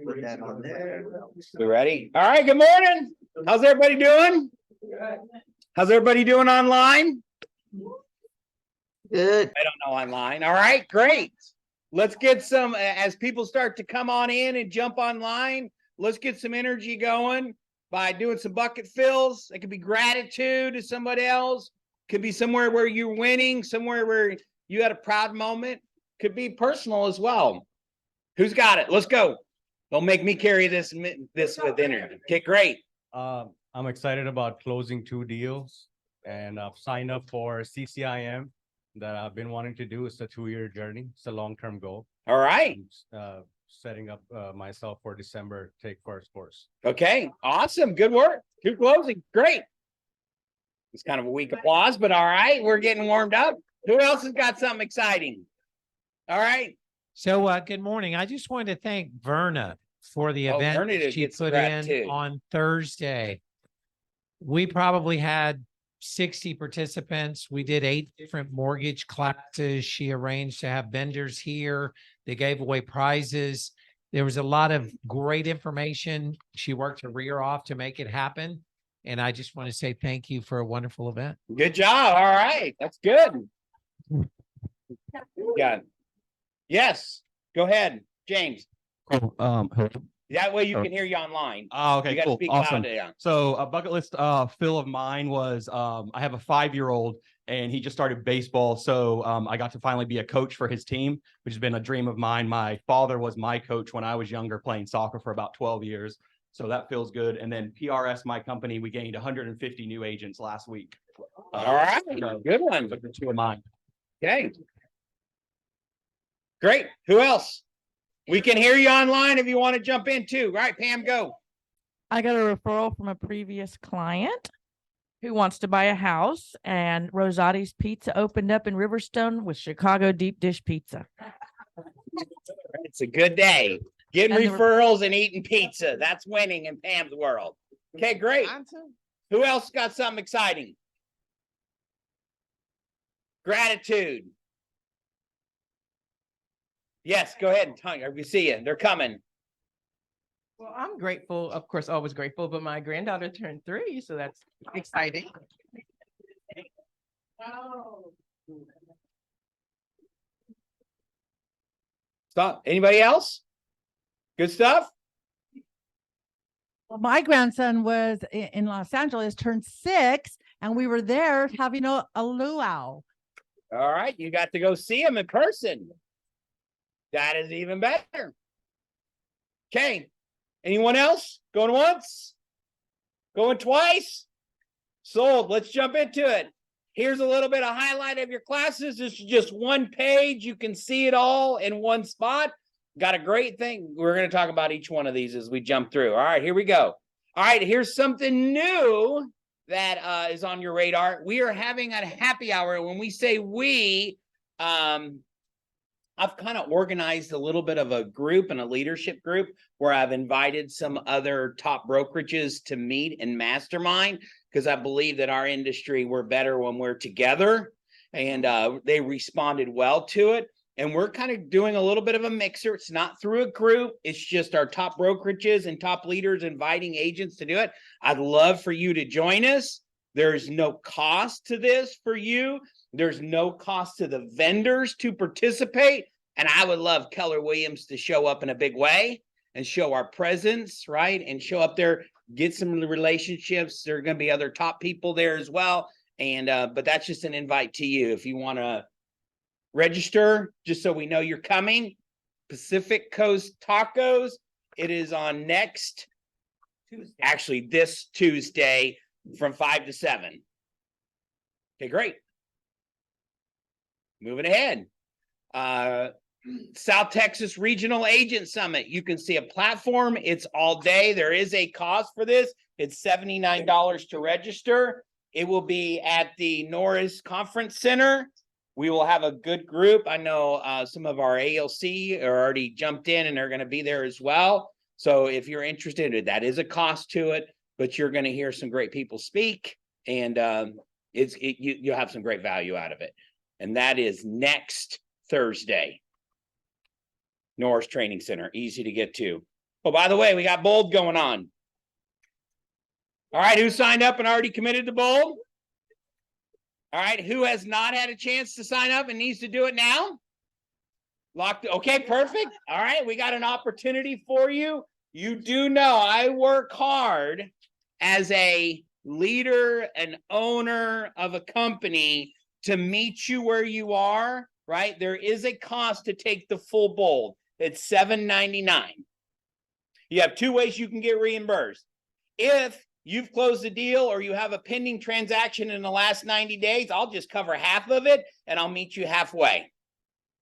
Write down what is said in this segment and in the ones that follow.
Put that on there. We ready? All right, good morning. How's everybody doing? How's everybody doing online? Good. I don't know online. All right, great. Let's get some, as people start to come on in and jump online, let's get some energy going by doing some bucket fills. It could be gratitude to somebody else. Could be somewhere where you're winning, somewhere where you had a proud moment. Could be personal as well. Who's got it? Let's go. Don't make me carry this with energy. Okay, great. I'm excited about closing 2 deals, and I've signed up for CCIM that I've been wanting to do. It's a 2-year journey. It's a long-term goal. All right. Setting up myself for December take first course. Okay, awesome. Good work. 2 closing. Great. It's kind of a weak applause, but all right. We're getting warmed up. Who else has got something exciting? All right. So, good morning. I just wanted to thank Verna for the event Verna she gets put gratitude. in on Thursday. We probably had 60 participants. We did 8 different mortgage classes. She arranged to have vendors here. They gave away prizes. There was a lot of great information. She worked her rear off to make it happen. And I just want to say thank you for a wonderful event. Good job. All right. That's good. Got it. Yes. Go ahead, James. Cool. Hello. That way you can hear you online. Oh, You okay, got to cool. speak Awesome. loud. Yeah. So a bucket list fill of mine was I have a 5-year-old and he just started baseball. So I got to finally be a coach for his team, which has been a dream of mine. My father was my coach when I was younger, playing soccer for about 12 years. So that feels good. And then PRS, my company, we gained 150 new agents last week. All right. So Good one. those are 2 of mine. Okay. Great. Who else? We can hear you online if you want to jump in too. Right, Pam, go. I got a referral from a previous client who wants to buy a house, and Rosati's Pizza opened up in Riverstone with Chicago deep dish pizza. It's a good day. Getting And the referrals and eating pizza. That's winning in Pam's world. Okay, great. Who else got something exciting? Gratitude. Yes, go ahead and tell you. We see you. They're coming. Well, I'm grateful, of course, always grateful, but my granddaughter turned 3, so that's exciting. Stop. Anybody else? Good stuff? Well, my grandson was in Los Angeles, turned 6, and we were there having a luau. All right. You got to go see him in person. That is even better. Okay. Anyone else? Going once? Going twice? Sold. Let's jump into it. Here's a little bit of highlight of your classes. This is just one page. You can see it all in one spot. Got a great thing. We're going to talk about each one of these as we jump through. All right, here we go. All right, here's something new that is on your radar. We are having a happy hour. When we say we, I've kind of organized a little bit of a group and a leadership group where I've invited some other top brokerages to meet and mastermind, because I believe that our industry, we're better when we're together, and they responded well to it. And we're kind of doing a little bit of a mixer. It's not through a group. It's just our top brokerages and top leaders inviting agents to do it. I'd love for you to join us. There's no cost to this for you. There's no cost to the vendors to participate. And I would love Keller Williams to show up in a big way and show our presence, right? And show up there, get some relationships. There are going to be other top people there as well. And but that's just an invite to you. If you want to register, just so we know you're coming, Pacific Coast Tacos. It is on next Tuesday. Actually, this Tuesday from 5 to 7. Okay, great. Moving ahead. South Texas Regional Agent Summit. You can see a platform. It's all day. There is a cost for this. It's $79 to register. It will be at the Norris Conference Center. We will have a good group. I know some of our ALC are already jumped in and they're going to be there as well. So if you're interested, that is a cost to it, but you're going to hear some great people speak, and you'll have some great value out of it. And that is next Thursday. Norris Training Center, easy to get to. Oh, by the way, we got Bold going on. All right, who signed up and already committed to Bold? All right, who has not had a chance to sign up and needs to do it now? Locked, okay, perfect. All right, we got an opportunity for you. You do know I work hard as a leader and owner of a company to meet you where you are, right? There is a cost to take the full Bold. It's $7.99. You have two ways you can get reimbursed. If you've closed a deal or you have a pending transaction in the last 90 days, I'll just cover half of it and I'll meet you halfway.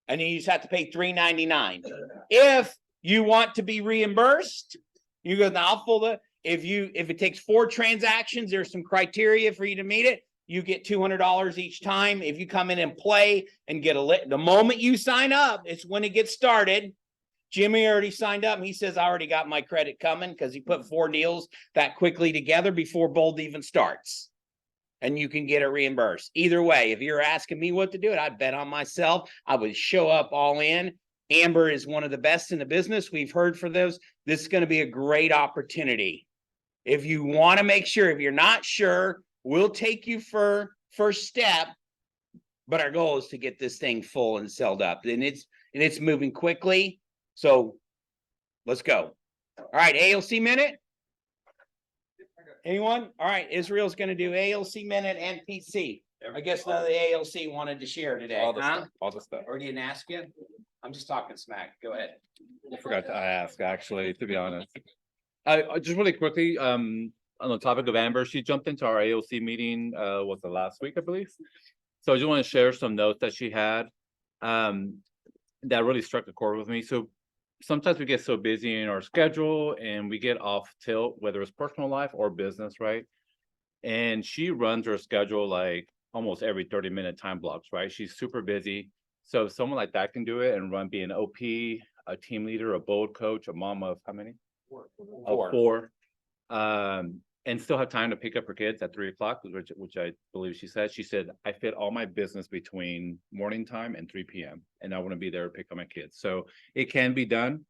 And then you just have to pay $3.99. If you want to be reimbursed, you go, now I'll full the, if it takes 4 transactions, there's some criteria for you to meet it. You get $200 each time. If you come in and play and get the moment you sign up, it's when it gets started. Jimmy already signed up and he says, I already got my credit coming because he put 4 deals that quickly together before Bold even starts. And you can get it reimbursed. Either way, if you're asking me what to do, I'd bet on myself. I would show up all in. Amber is one of the best in the business. We've heard for those. This is going to be a great opportunity. If you want to make sure, if you're not sure, we'll take you for first step. But our goal is to get this thing full and sold up. And it's moving quickly. So let's go. All right, ALC minute. Anyone? All right, Israel's going to do ALC minute and PC. I guess none of the ALC wanted to share today, huh? All the stuff. Or didn't ask you? I'm just talking smack. Go ahead. I forgot to ask, actually, to be honest. I just really quickly, on the topic of Amber, she jumped into our AOC meeting, was the last week, I believe. So I just want to share some notes that she had, that really struck a chord with me. So sometimes we get so busy in our schedule and we get off tilt, whether it's personal life or business, right? And she runs her schedule like almost every 30-minute time blocks, right? She's super busy. So if someone like that can do it and be an OP, a team leader, a Bold coach, a mom of how many? 4. And still have time to pick up her kids at 3 o'clock, which I believe she said, I fit all my business between morning time and 3 p.m. and I want to be there to pick up my kids. So it can be done.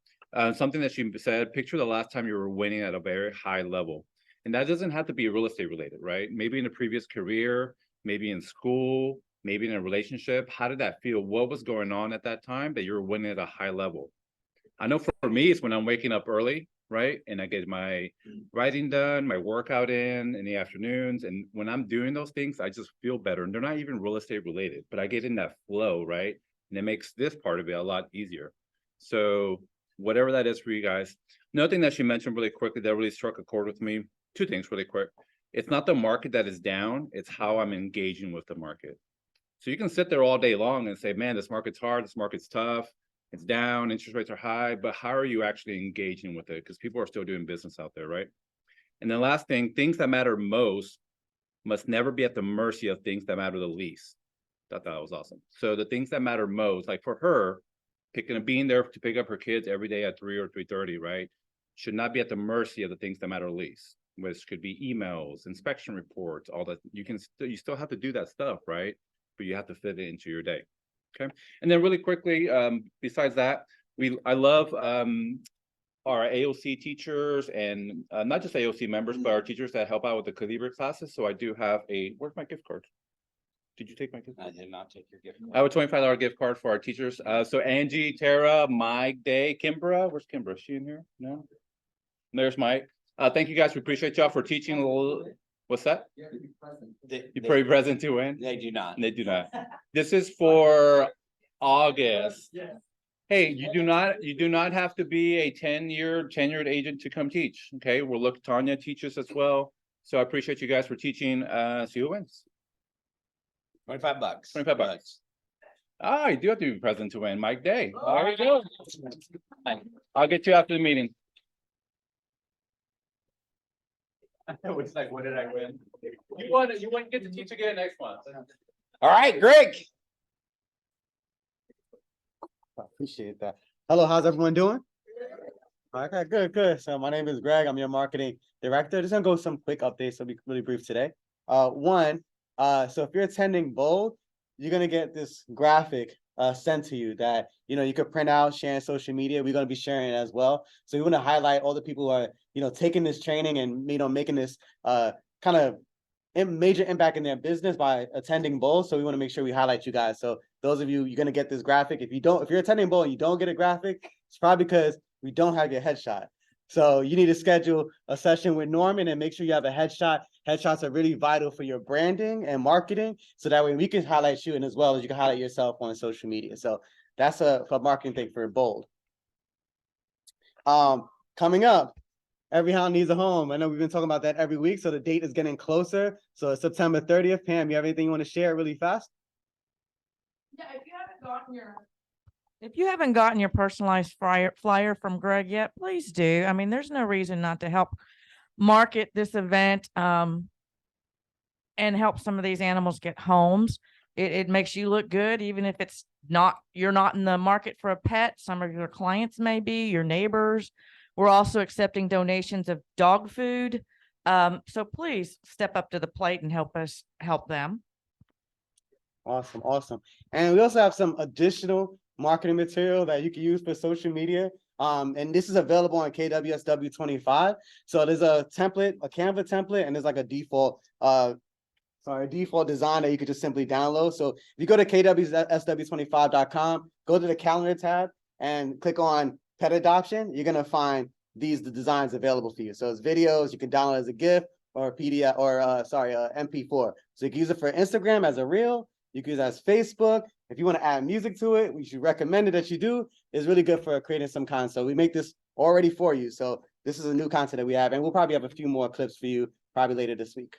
Something that she said, picture the last time you were winning at a very high level. And that doesn't have to be real estate related, right? Maybe in a previous career, maybe in school, maybe in a relationship. How did that feel? What was going on at that time that you were winning at a high level? I know for me, it's when I'm waking up early, right? And I get my writing done, my workout in the afternoons. And when I'm doing those things, I just feel better. And they're not even real estate related, but I get in that flow, right? And it makes this part of it a lot easier. So whatever that is for you guys. Another thing that she mentioned really quickly that really struck a chord with me, 2 things really quick. It's not the market that is down, it's how I'm engaging with the market. So you can sit there all day long and say, man, this market's hard, this market's tough, it's down, interest rates are high, but how are you actually engaging with it? Because people are still doing business out there, right? And the last thing, things that matter most must never be at the mercy of things that matter the least. Thought that was awesome. So the things that matter most, like for her, being there to pick up her kids every day at 3 or 3:30, right? Should not be at the mercy of the things that matter least, which could be emails, inspection reports, all that. You still have to do that stuff, right? But you have to fit it into your day. Okay. And then really quickly, besides that, I love our AOC teachers and not just AOC members, but our teachers that help out with the Calibra classes. So I do have where's my gift card? Did you take my gift card? I did not take your gift card. I have a $25 gift card for our teachers. So Angie, Tara, Mike, Day, Kimbra. Where's Kimbra? Is she in here? No. There's Mike. Thank you guys. We appreciate y'all for teaching a little. What's that? You pray present to win? They do not. They do not. This is for August. Hey, you do not have to be a 10-year tenured agent to come teach. Okay, we'll look. Tanya teaches as well. So I appreciate you guys for teaching. See who wins. $25. $25. Ah, you do have to be present to win. Mike Day. There you go. I'll get you after the meeting. It's like, what did I win? You want to get to teach again next month. All right, Greg. I appreciate that. Hello, how's everyone doing? Okay, good. So my name is Greg. I'm your marketing director. Just gonna go some quick updates. So I'll be really brief today. So if you're attending Bold, you're gonna get this graphic sent to you that, you could print out, share on social media. We're going to be sharing it as well. So we want to highlight all the people who are, taking this training and, making this kind of major impact in their business by attending Bowl. So we want to make sure we highlight you guys. So those of you, you're going to get this graphic. If you're attending Bowl and you don't get a graphic, it's probably because we don't have your headshot. So you need to schedule a session with Norman and make sure you have a headshot. Headshots are really vital for your branding and marketing. So that way we can highlight you, and as well as you can highlight yourself on social media. So that's a marketing thing for Bold. Coming up, Every Hound Needs a Home. I know we've been talking about that every week. So the date is getting closer. So it's September 30th. Pam, you have anything you want to share really fast? Yeah, if you haven't gotten your personalized flyer from Greg yet, please do. I mean, there's no reason not to help market this event and help some of these animals get homes. It makes you look good, even if you're not in the market for a pet. Some of your clients may be, your neighbors. We're also accepting donations of dog food. So please step up to the plate and help us help them. Awesome, awesome. And we also have some additional marketing material that you can use for social media. And this is available on KWSW25. So there's a template, a Canva template, and there's like a default default design that you could just simply download. So if you go to KWSW25.com, go to the calendar tab and click on pet adoption, you're gonna find the designs available for you. So it's videos you can download as a GIF or PDF or MP4. So you can use it for Instagram as a reel. You can use it as Facebook. If you want to add music to it, we should recommend it that you do. It's really good for creating some content. So we make this already for you. So this is a new content that we have, and we'll probably have a few more clips for you probably later this week.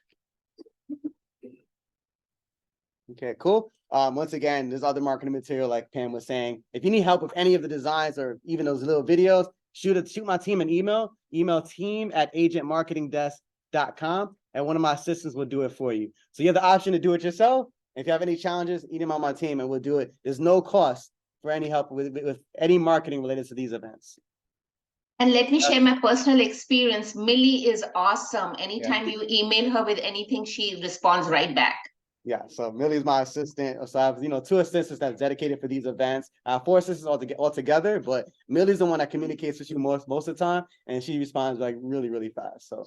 Okay, cool. Once again, there's other marketing material like Pam was saying. If you need help with any of the designs or even those little videos, shoot my team an email team@agentmarketingdesk.com, and one of my assistants will do it for you. So you have the option to do it yourself. If you have any challenges, email my team and we'll do it. There's no cost for any help with any marketing related to these events. And let me share my personal experience. Millie is awesome. Anytime you email her with anything, she responds right back. Yeah, so Millie's my assistant. So I have, 2 assistants that's dedicated for these events. 4 assistants all together, but Millie's the one that communicates with you most of the time, and she responds like really, really fast. So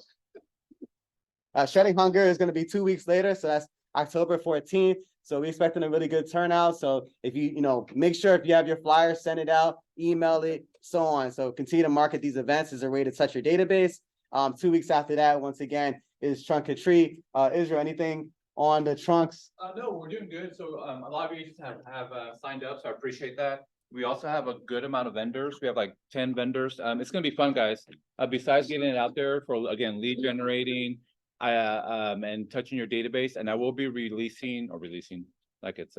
Shedding Hunger is going to be 2 weeks later, so that's October 14th. So we're expecting a really good turnout. So if you make sure if you have your flyer, send it out, email it, so on. So continue to market these events as a way to touch your database. 2 weeks after that, once again, is Trunk or Treat. Israel, anything on the trunks? No, we're doing good. So a lot of agents have signed up, so I appreciate that. We also have a good amount of vendors. We have like 10 vendors. It's gonna be fun, guys. Besides getting it out there for, again, lead generating, and touching your database, and I will be releasing like it's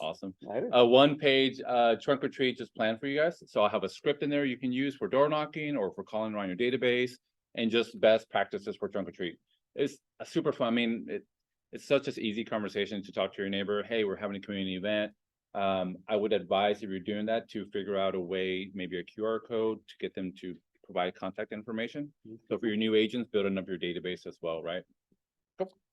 awesome. A 1-page Trunk or Treat just planned for you guys. So I'll have a script in there you can use for door knocking or for calling around your database, and just best practices for Trunk or Treat. It's super fun. I mean, it's such an easy conversation to talk to your neighbor. Hey, we're having a community event. I would advise, if you're doing that, to figure out a way, maybe a QR code, to get them to provide contact information. So for your new agents, building up your database as well, right?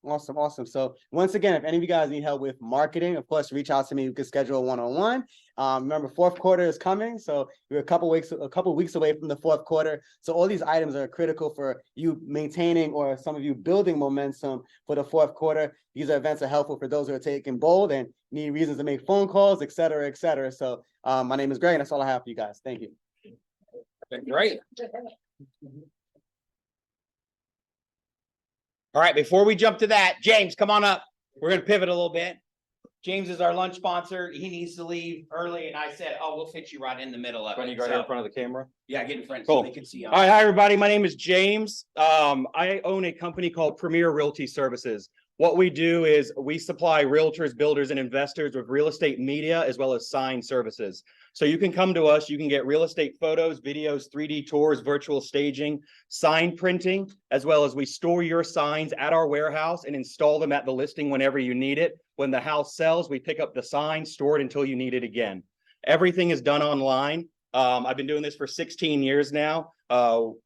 Awesome, awesome. So once again, if any of you guys need help with marketing, of course, reach out to me. We can schedule a one-on-one. Remember, 4th quarter is coming, so we're a couple weeks away from the 4th quarter. So all these items are critical for you maintaining, or some of you building momentum for the 4th quarter. These events are helpful for those who are taking bold and need reasons to make phone calls, et cetera, et cetera. So my name is Greg, and that's all I have for you guys. Thank you. Great. All right, before we jump to that, James, come on up. We're going to pivot a little bit. James is our lunch sponsor. He needs to leave early, and I said, "Oh, we'll fit you right in the middle of it." Right here in front of the camera. Yeah, get in front Cool. so they can see you. All right, hi, everybody. My name is James. I own a company called Premier Realty Services. What we do is we supply realtors, builders, and investors with real estate media as well as sign services. So you can come to us, you can get real estate photos, videos, 3D tours, virtual staging, sign printing, as well as we store your signs at our warehouse and install them at the listing whenever you need it. When the house sells, we pick up the sign, store it until you need it again. Everything is done online. I've been doing this for 16 years now.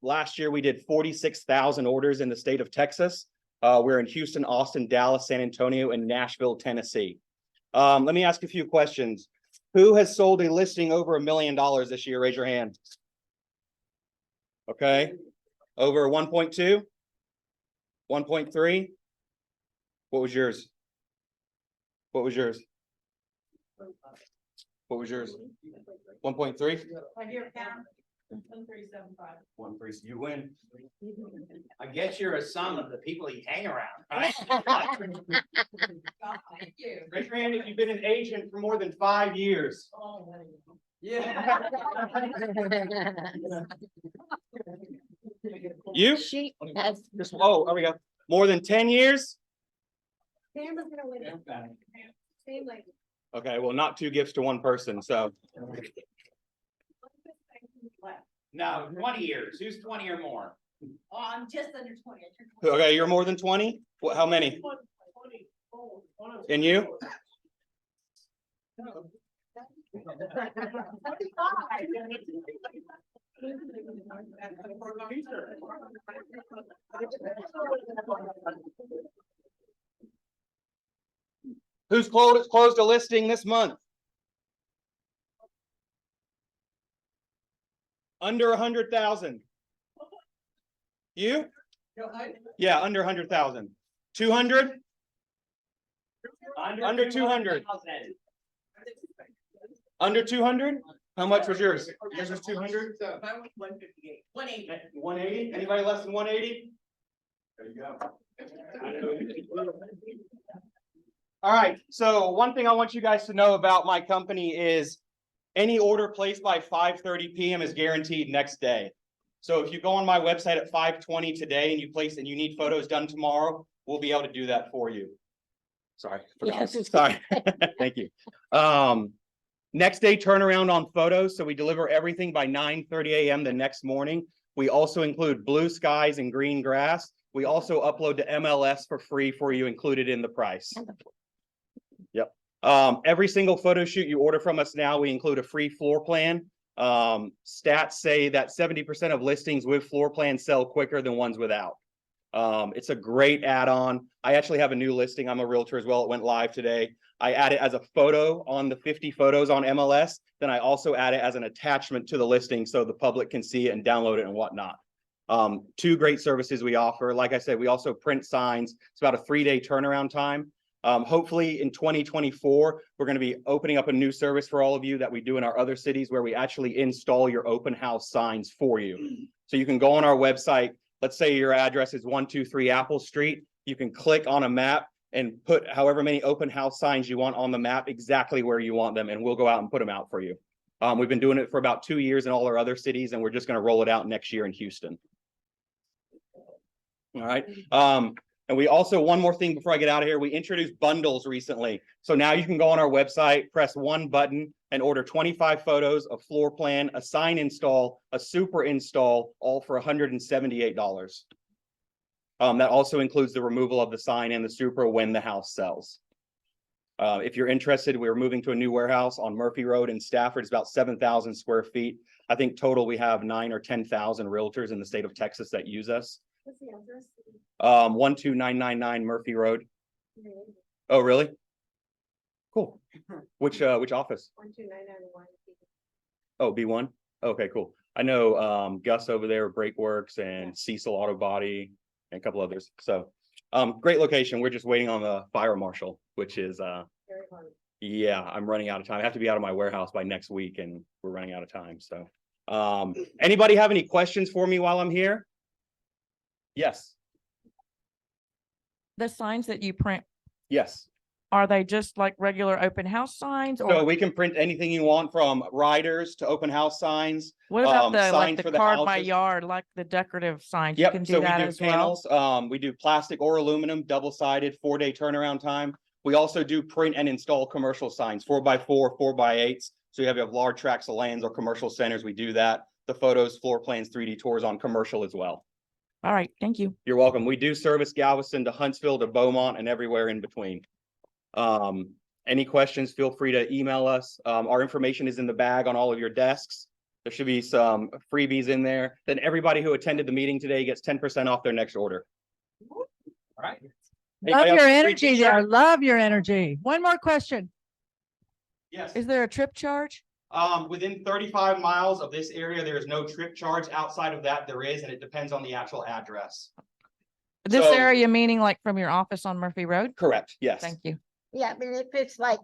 Last year, we did 46,000 orders in the state of Texas. We're in Houston, Austin, Dallas, San Antonio, and Nashville, Tennessee. Let me ask a few questions. Who has sold a listing over $1 million this year? Raise your hand. Okay, over 1.2? 1.3? What was yours? What was yours? What was yours? 1.3? 1.3, you win. I guess you're a sum of the people you hang around, right? Raise your hand if you've been an agent for more than 5 years. Yeah. You? She has. Just, oh, there we go. More than 10 years? Okay, well, not 2 gifts to 1 person, so. No, 20 years. Who's 20 or more? Oh, I'm just under 20. Okay, you're more than 20? What, how many? And you? Who's closed a listing this month? Under 100,000. You? Yeah, under 100,000. 200? Under 200. Under 200? How much was yours? Yours was 200? 158, 180. 180? Anybody less than 180? There you go. All right, so one thing I want you guys to know about my company is any order placed by 5:30 p.m. is guaranteed next day. So if you go on my website at 5:20 today and you place and you need photos done tomorrow, we'll be able to do that for you. Sorry. Yes. Sorry. Thank you. Next day turnaround on photos. So we deliver everything by 9:30 a.m. the next morning. We also include blue skies and green grass. We also upload to MLS for free for you, included in the price. Yep. Every single photo shoot you order from us now, we include a free floor plan. Stats say that 70% of listings with floor plans sell quicker than ones without. It's a great add-on. I actually have a new listing. I'm a realtor as well. It went live today. I add it as a photo on the 50 photos on MLS. Then I also add it as an attachment to the listing so the public can see it and download it and whatnot. 2 great services we offer. Like I said, we also print signs. It's about a 3-day turnaround time. Hopefully in 2024, we're going to be opening up a new service for all of you that we do in our other cities where we actually install your open house signs for you. So you can go on our website. Let's say your address is 123 Apple Street. You can click on a map and put however many open house signs you want on the map exactly where you want them, and we'll go out and put them out for you. We've been doing it for about 2 years in all our other cities, and we're just going to roll it out next year in Houston. All right. And we also, one more thing before I get out of here, we introduced bundles recently. So now you can go on our website, press 1 button and order 25 photos, a floor plan, a sign install, a super install, all for $178. That also includes the removal of the sign and the super when the house sells. If you're interested, we're moving to a new warehouse on Murphy Road in Stafford. It's about 7,000 square feet. I think total we have 9,000 or 10,000 realtors in the state of Texas that use us. 12999 Murphy Road. Oh, really? Cool. Which office? 12991. Oh, B1. Okay, cool. I know Gus over there, Breakworks, and Cecil Auto Body, and a couple others. So great location. We're just waiting on the fire marshal, which is Very hard. yeah, I'm running out of time. I have to be out of my warehouse by next week, and we're running out of time. So anybody have any questions for me while I'm here? Yes. The signs that you print, Yes. are they just like regular open house signs So or we can print anything you want, from riders to open house signs. what about signs like for the the card my houses. yard, like the decorative signs? You Yep, can so do we that do as well. panels, we do plastic or aluminum, double-sided, 4-day turnaround time. We also do print and install commercial signs, 4x4, 4x8s. So you have large tracts of lands or commercial centers, we do that. The photos, floor plans, 3D tours on commercial as well. All right, thank you. You're welcome. We do service Galveston to Huntsville to Beaumont and everywhere in between. Any questions, feel free to email us. Our information is in the bag on all of your desks. There should be some freebies in there. Then everybody who attended the meeting today gets 10% off their next order. All right. Love Anybody else your have a free energy t-shirt? there. Love your energy. One more question. Yes. Is there a trip charge? Within 35 miles of this area, there is no trip charge. Outside of that, there is, and it depends on the actual address. This So- area meaning like from your office on Murphy Road? Correct, yes. Thank you. Yeah, but if it's like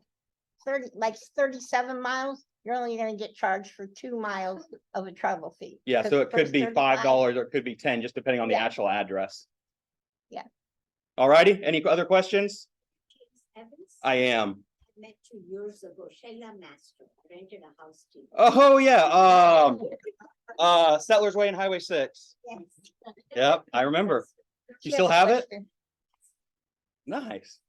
37 miles, you're only gonna get charged for 2 miles of a travel fee. Yeah, 'Cause so the it could first be 35 $5 or it could be 10, just depending on the Yeah. actual address. Yeah. All righty, any other questions? Evans? I am. Met 2 years ago, Shayla Master rented a house to you. Oh, yeah, Settlers Way and Highway 6. Yes. Yep, I remember. You She still has a have it? question. Nice.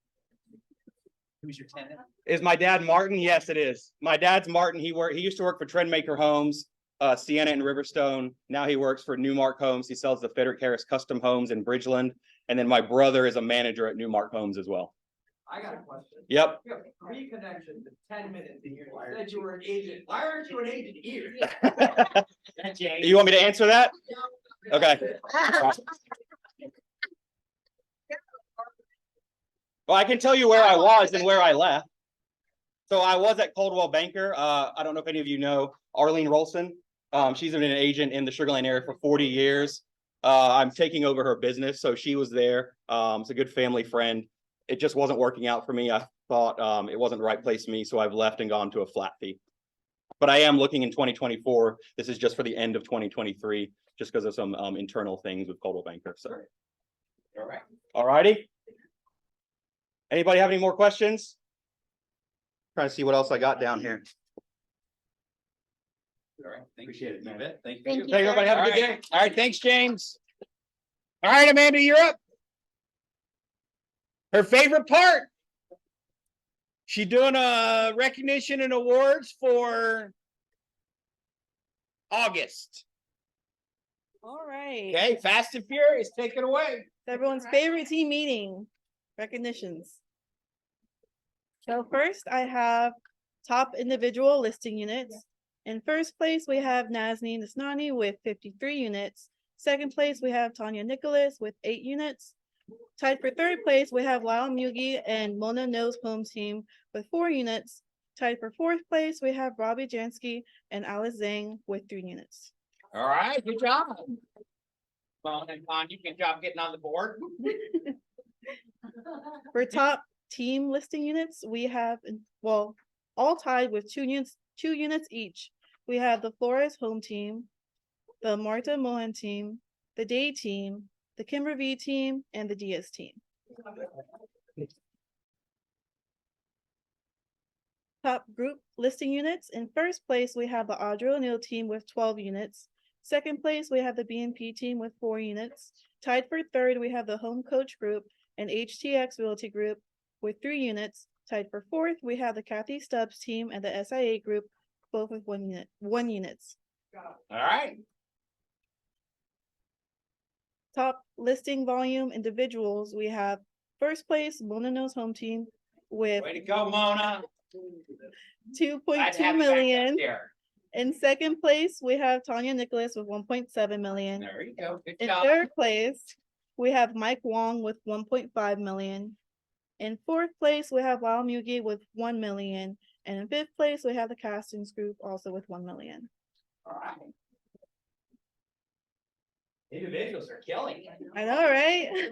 Who's your tenant? Is my dad Martin? Yes, it is. My dad's Martin. He used to work for Trendmaker Homes, Sienna and Riverstone. Now he works for Newmark Homes. He sells the Frederick Harris Custom Homes in Bridgeland. And then my brother is a manager at Newmark Homes as well. I got a question. Yep. You have 3 connections in 10 minutes a year. You said you were an agent. Why aren't you an agent here? You want me to answer that? Okay. Well, I can tell you where I was and where I left. So I was at Coldwell Banker. I don't know if any of you know Arlene Rolson. She's been an agent in the Sugar Land area for 40 years. I'm taking over her business, so she was there. It's a good family friend. It just wasn't working out for me. I thought it wasn't the right place for me, so I've left and gone to a flat fee. But I am looking in 2024. This is just for the end of 2023, just because of some internal things with Coldwell Banker. So, All right. all righty. Anybody have any more questions? Trying to see what else I got down here. All right. Appreciate it, man. Thank Thank you. you. Hey, everybody, have a All good right. day. All right, thanks, James. All right, Amanda, you're up. Her favorite part. She doing a recognition and awards for August. All right. Okay, Fast and Furious, take it away. Everyone's favorite team meeting, recognitions. So first I have top individual listing units. In first place, we have Nazneen Nasnani with 53 units. Second place, we have Tanya Nicholas with 8 units. Tied for third place, we have Lyle Mugi and Mona Knows Home Team with 4 units. Tied for fourth place, we have Robbie Jansky and Alice Zhang with 3 units. All right, good job. Bon and Tanya, good job getting on the board. For top team listing units, we have, well, all tied with 2 units each. We have the Flores Home Team, the Marta Mohan Team, the Day Team, the Kimber V Team, and the Diaz Team. Top group listing units. In first place, we have the Audra O'Neill Team with 12 units. Second place, we have the BNP Team with 4 units. Tied for third, we have the Home Coach Group and HTX Realty Group with 3 units. Tied for fourth, we have the Kathy Stubbs Team and the SIA Group, both with 1 units. All right. Top listing volume individuals, we have first place, Mona Knows Home Team with Way to go, Mona. 2.2 Glad to have you back up million. there. In second place, we have Tanya Nicholas with 1.7 million. There you go. Good In job. third place, we have Mike Wong with 1.5 million. In fourth place, we have Lyle Mugi with 1 million. And in fifth place, we have the Castings Group also with 1 million. All right. Individuals are killing it. I know, right?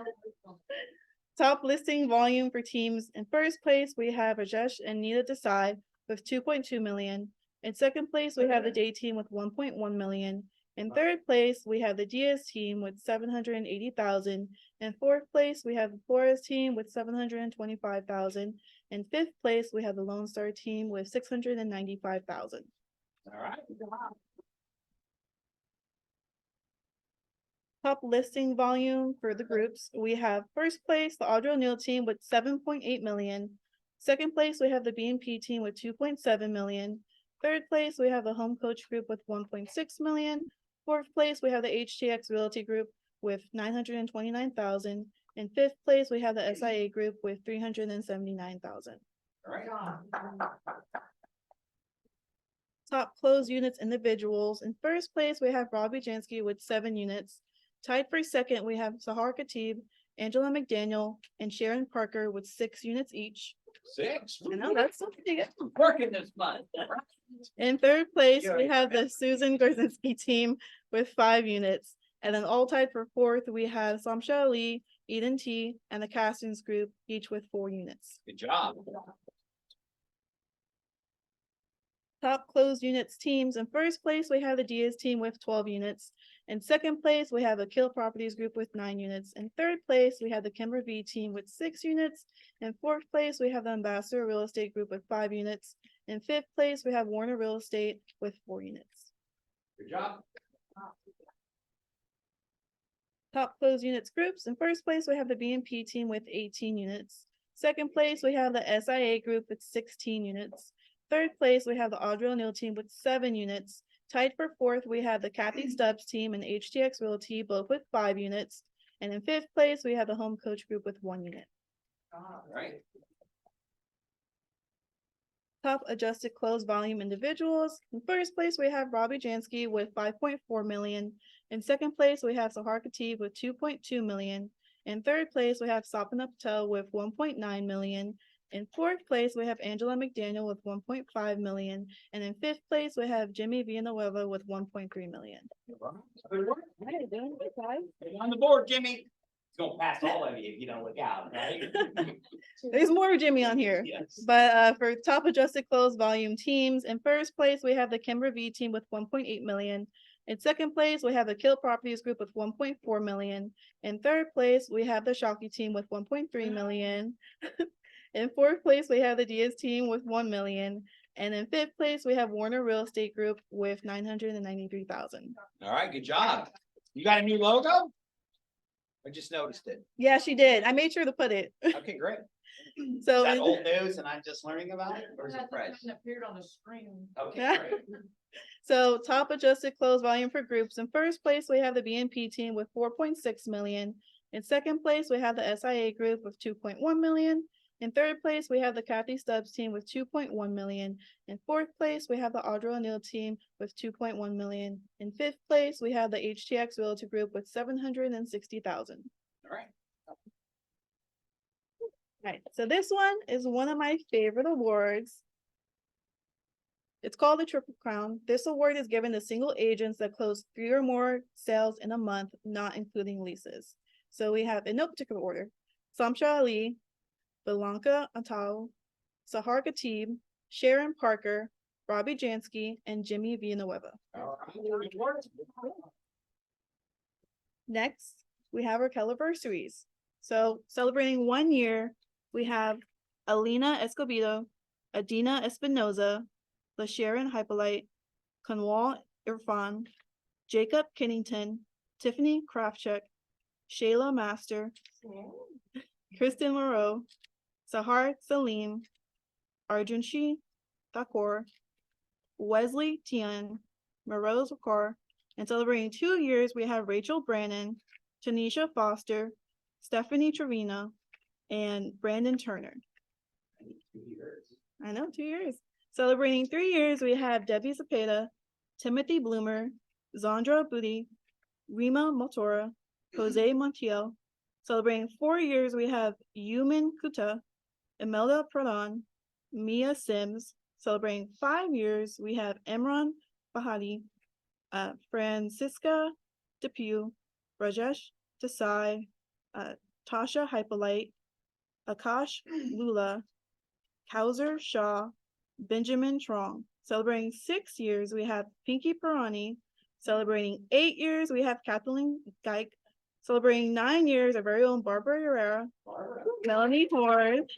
Top listing volume for teams. In first place, we have Rajesh and Nita Desai with 2.2 million. In second place, we have the Day Team with 1.1 million. In third place, we have the Diaz Team with 780,000. In fourth place, we have the Flores Team with 725,000. In fifth place, we have the Lone Star Team with 695,000. All right. Top listing volume for the groups, we have first place, the Audra O'Neill Team with 7.8 million. Second place, we have the BNP Team with 2.7 million. Third place, we have the Home Coach Group with 1.6 million. Fourth place, we have the HTX Realty Group with 929,000. In fifth place, we have the SIA Group with 379,000. All right. Top closed units individuals. In first place, we have Robbie Jansky with 7 units. Tied for second, we have Sahar Khatib, Angela McDaniel, and Sharon Parker with 6 units each. 6. I know, that's so pretty good. Working this month. In third place, Yeah, we yeah. have the Susan Gorzinski team with 5 units. And then all tied for fourth, we have Samsha Ali, Eden T, and the Castings Group, each with 4 units. Good job. Top closed units teams. In first place, we have the Diaz team with 12 units. In second place, we have the Kill Properties Group with 9 units. In third place, we have the Kimber V team with 6 units. In fourth place, we have the Ambassador Real Estate Group with 5 units. In fifth place, we have Warner Real Estate with 4 units. Good job. Top closed units groups. In first place, we have the BNP team with 18 units. Second place, we have the SIA group with 16 units. Third place, we have the Audrey O'Neill team with 7 units. Tied for fourth, we have the Kathy Stubbs team and HTX Realty, both with 5 units. And in fifth place, we have the Home Coach Group with 1 unit. All right. Top adjusted closed volume individuals. In first place, we have Robbie Jansky with 5.4 million. In second place, we have Sahar Khatib with 2.2 million. In third place, we have Sapna Patel with 1.9 million. In fourth place, we have Angela McDaniel with 1.5 million. And in fifth place, we have Jimmy Villanueva with 1.3 million. Good work. On the board, Jimmy. It's gonna pass all of you if you don't look out, right? There's more Jimmy on here. Yes. But for top adjusted closed volume teams, in first place, we have the Kimber V team with 1.8 million. In second place, we have the Kill Properties Group with 1.4 million. In third place, we have the Shockey team with 1.3 million. In fourth place, we have the Diaz team with 1 million. And in fifth place, we have Warner Real Estate Group with 993,000. All right, good job. You got a new logo? I just noticed it. Yeah, she did. I made sure to put it. Okay, great. Is So that in- old news and I'm just learning about it, or is it fresh? Appeared on the screen. Okay, Yeah. great. So top adjusted closed volume for groups. In first place, we have the BNP team with 4.6 million. In second place, we have the SIA group with 2.1 million. In third place, we have the Kathy Stubbs team with 2.1 million. In fourth place, we have the Audrey O'Neill team with 2.1 million. In fifth place, we have the HTX Realty Group with 760,000. All right. Right, so this one is one of my favorite awards. It's called the Triple Crown. This award is given to single agents that close 3 or more sales in a month, not including leases. So we have, in no particular order, Samsha Ali, Belanca Atao, Sahar Khatib, Sharon Parker, Robbie Jansky, and Jimmy Villanueva. All right. Good work. Next, we have our Caliversaries. So celebrating 1 year, we have Alina Escobedo, Adina Espinoza, LaSharon Hypolite, Kanwal Irfan, Jacob Kennington, Tiffany Kraftcheck, Shayla Master, Kristen Moreau, Sahar Salim, Arjunshi Thakur, Wesley Tian, Morose Wakar, and celebrating 2 years, we have Rachel Brannon, Tanisha Foster, Stephanie Trevina, and Brandon Turner. I know, 2 years. Celebrating 3 years, we have Debbie Zapata, Timothy Bloomer, Zandra Booty, Rima Motora, Jose Montiel. Celebrating 4 years, we have Yumin Kuta, Imelda Pradhan, Mia Sims. Celebrating 5 years, we have Emran Bahadi, Francisca Depew, Rajesh Desai, Tasha Hypolite, Akash Lula, Kauser Shaw, Benjamin Trong. Celebrating 6 years, we have Pinky Pirani. Celebrating 8 years, we have Kathleen Geik. Celebrating 9 years, our very own Barbara Herrera, Melanie Ford.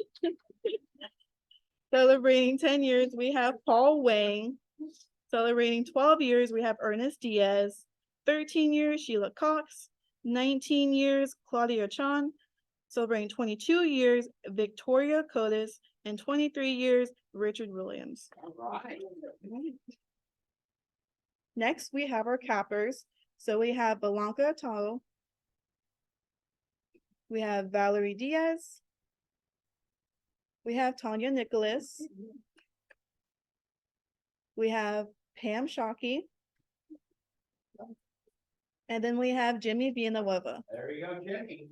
Celebrating 10 years, we have Paul Wang. Celebrating 12 years, we have Ernest Diaz. 13 years, Sheila Cox. 19 years, Claudia Chan. Celebrating 22 years, Victoria Cotis. And 23 years, Richard Williams. All right. Next, we have our cappers. So we have Belanca Atao. We have Valerie Diaz. We have Tanya Nicholas. We have Pam Shockey. And then we have Jimmy Villanueva. There you go, Jimmy.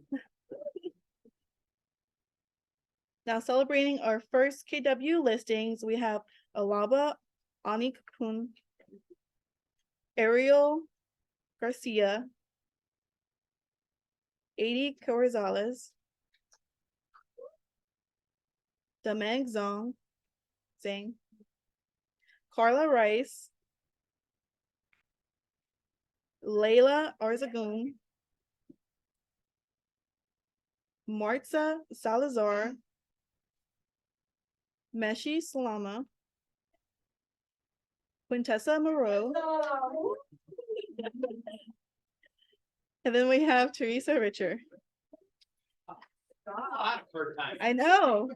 Now celebrating our first KW listings, we have Alaba Anikun, Ariel Garcia, Adi Corzales, Dameng Zhang, Carla Rice, Layla Arzagoon, Marta Salazar, Meshi Salama, Quintessa Moreau, and then we have Teresa Richer. I know.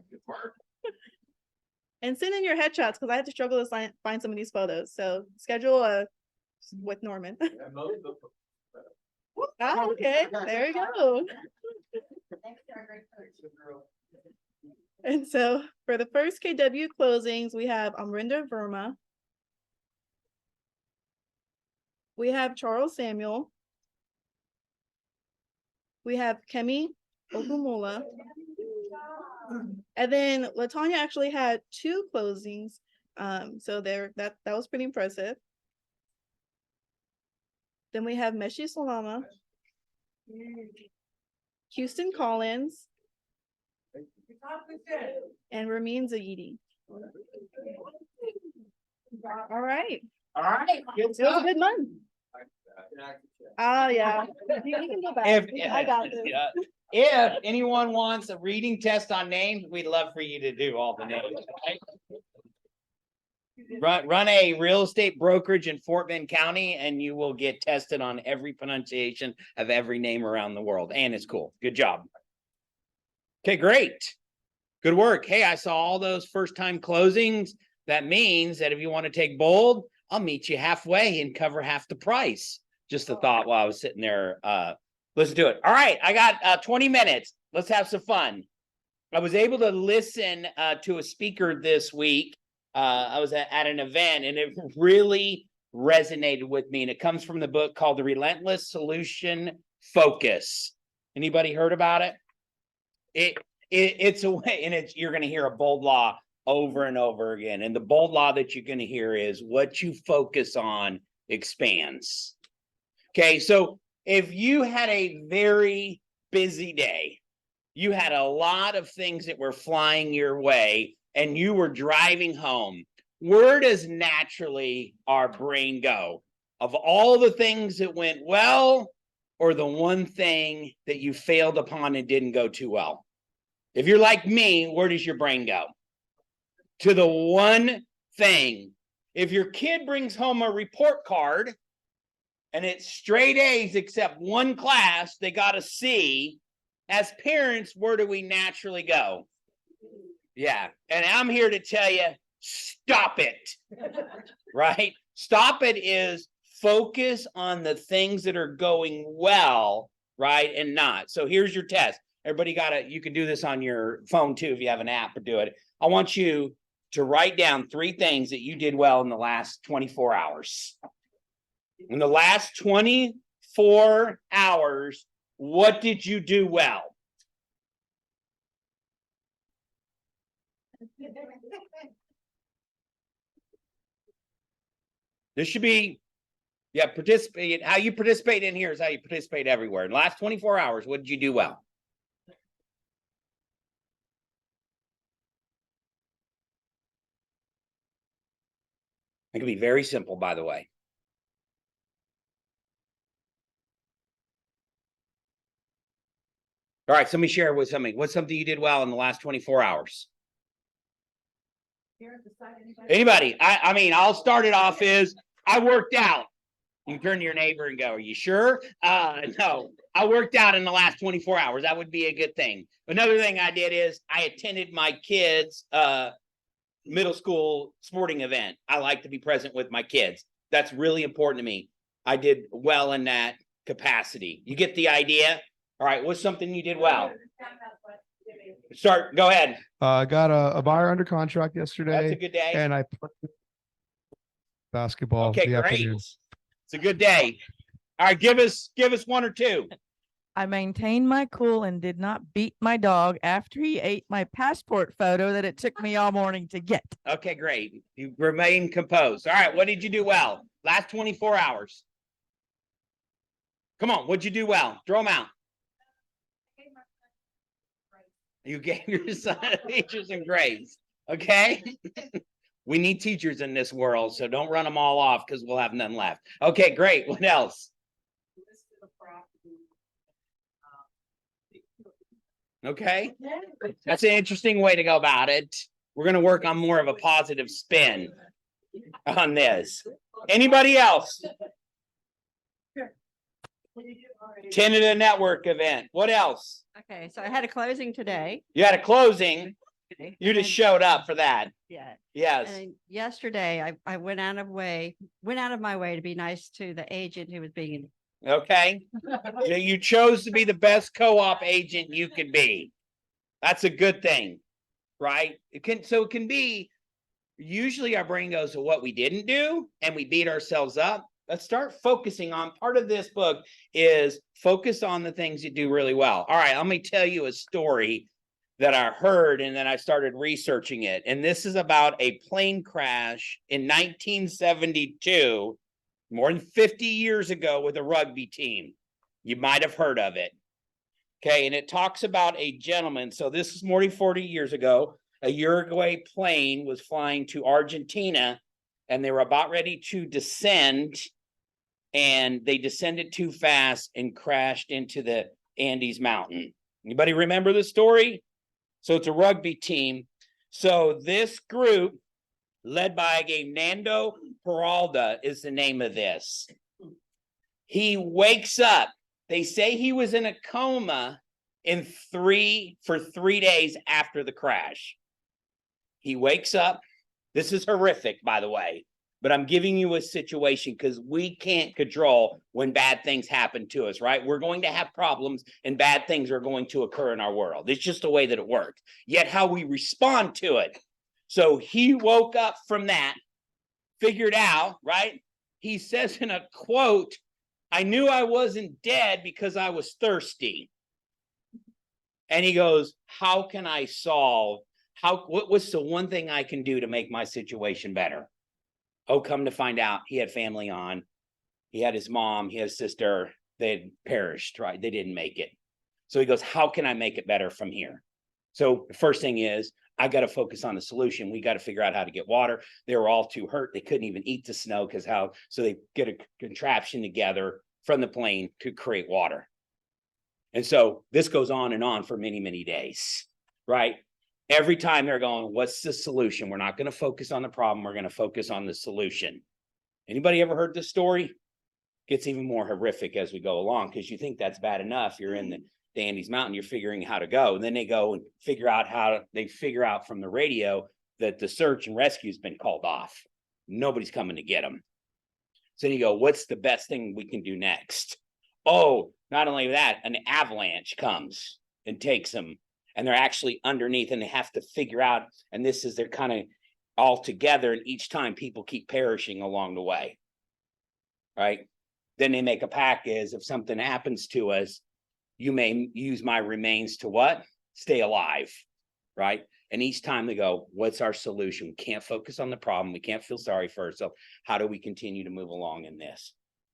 And send in your headshots because I had to struggle to find some of these photos. So schedule a with Norman. Oh, okay, there we go. And so for the first KW closings, we have Amrinda Verma. We have Charles Samuel. We have Kemi Okumula. And then LaTanya actually had 2 closings. So that was pretty impressive. Then we have Meshi Salama, Houston Collins, and Ramin Zaidi. All right. All right. Good It was a stuff. good month. Oh, yeah. You can go back. I got this. If anyone wants a reading test on names, we'd love for you to do all the names. Right? Run a real estate brokerage in Fort Bend County and you will get tested on every pronunciation of every name around the world. And it's cool. Good job. Okay, great. Good work. Hey, I saw all those first time closings. That means that if you want to take bold, I'll meet you halfway and cover half the price. Just a thought while I was sitting there. Let's do it. All right, I got 20 minutes. Let's have some fun. I was able to listen to a speaker this week. I was at an event and it really resonated with me. And it comes from the book called The Relentless Solution Focus. Anybody heard about it? It's a way, and you're going to hear a bold law over and over again. And the bold law that you're going to hear is what you focus on expands. Okay, so if you had a very busy day, you had a lot of things that were flying your way, and you were driving home, where does naturally our brain go? Of all the things that went well, or the one thing that you failed upon and didn't go too well? If you're like me, where does your brain go? To the one thing. If your kid brings home a report card and it's straight A's except one class, they got a C, as parents, where do we naturally go? Yeah, and I'm here to tell you, stop it, right? Stop it is focus on the things that are going well, right, and not. So here's your test. Everybody you can do this on your phone too if you have an app or do it. I want you to write down 3 things that you did well in the last 24 hours. In the last 24 hours, what did you do well? This should be, participate. How you participate in here is how you participate everywhere. In the last 24 hours, what did you do well? It can be very simple, by the way. All right, somebody share with something. What's something you did well in the last 24 hours? Anybody? I mean, I'll start it off is I worked out. You can turn to your neighbor and go, are you sure? No, I worked out in the last 24 hours. That would be a good thing. Another thing I did is I attended my kids' middle school sporting event. I like to be present with my kids. That's really important to me. I did well in that capacity. You get the idea? All right, what's something you did well? Go ahead. Got a buyer under contract yesterday. That's a good day. And I played basketball. Okay, the great. afternoon. It's a good day. All right, give us 1 or 2. I maintained my cool and did not beat my dog after he ate my passport photo that it took me all morning to get. Okay, great. You remain composed. All right, what did you do well? Last 24 hours. Come on, what'd you do well? Throw them out. You gave your son teachers and grades. Okay. We need teachers in this world, so don't run them all off because we'll have none left. Okay, great. What else? Okay. That's an interesting way to go about it. We're going to work on more of a positive spin on this. Anybody else? Canada Network event. What else? Okay, so I had a closing today. You had a closing. You just showed up for that. Yeah. Yes. And yesterday I went out of my way to be nice to the agent who was being. Okay. You chose to be the best co-op agent you could be. That's a good thing, right? It can be, usually our brain goes to what we didn't do and we beat ourselves up. Let's start focusing on, part of this book is focus on the things you do really well. All right, let me tell you a story that I heard and then I started researching it. And this is about a plane crash in 1972, more than 50 years ago, with a rugby team. You might have heard of it. Okay, and it talks about a gentleman. So this is more than 40 years ago. A Uruguay plane was flying to Argentina and they were about ready to descend, and they descended too fast and crashed into the Andes Mountain. Anybody remember the story? So it's a rugby team. So this group, led by a guy Nando Peralta, is the name of this. He wakes up. They say he was in a coma for 3 days after the crash. He wakes up. This is horrific, by the way, but I'm giving you a situation because we can't control when bad things happen to us, right? We're going to have problems and bad things are going to occur in our world. It's just the way that it works. Yet how we respond to it. So he woke up from that, figured out, right? He says in a quote, "I knew I wasn't dead because I was thirsty." And he goes, how can I solve? What's the one thing I can do to make my situation better? Oh, come to find out, he had family on. He had his mom, he had his sister. They had perished, right? They didn't make it. So he goes, how can I make it better from here? So the first thing is, I got to focus on the solution. We got to figure out how to get water. They were all too hurt. They couldn't even eat the snow so they get a contraption together from the plane to create water. And so this goes on and on for many, many days, right? Every time they're going, what's the solution? We're not going to focus on the problem. We're going to focus on the solution. Anybody ever heard this story? Gets even more horrific as we go along because you think that's bad enough. You're in the Andes Mountain, you're figuring how to go. And then they go and figure out from the radio that the search and rescue has been called off. Nobody's coming to get them. So then you go, what's the best thing we can do next? Oh, not only that, an avalanche comes and takes them. And they're actually underneath and they have to figure out, and this is they're kind of all together, and each time people keep perishing along the way, right? Then they make a pact is if something happens to us, you may use my remains to what? Stay alive, right? And each time they go, what's our solution? We can't focus on the problem. We can't feel sorry for ourselves. How do we continue to move along in this?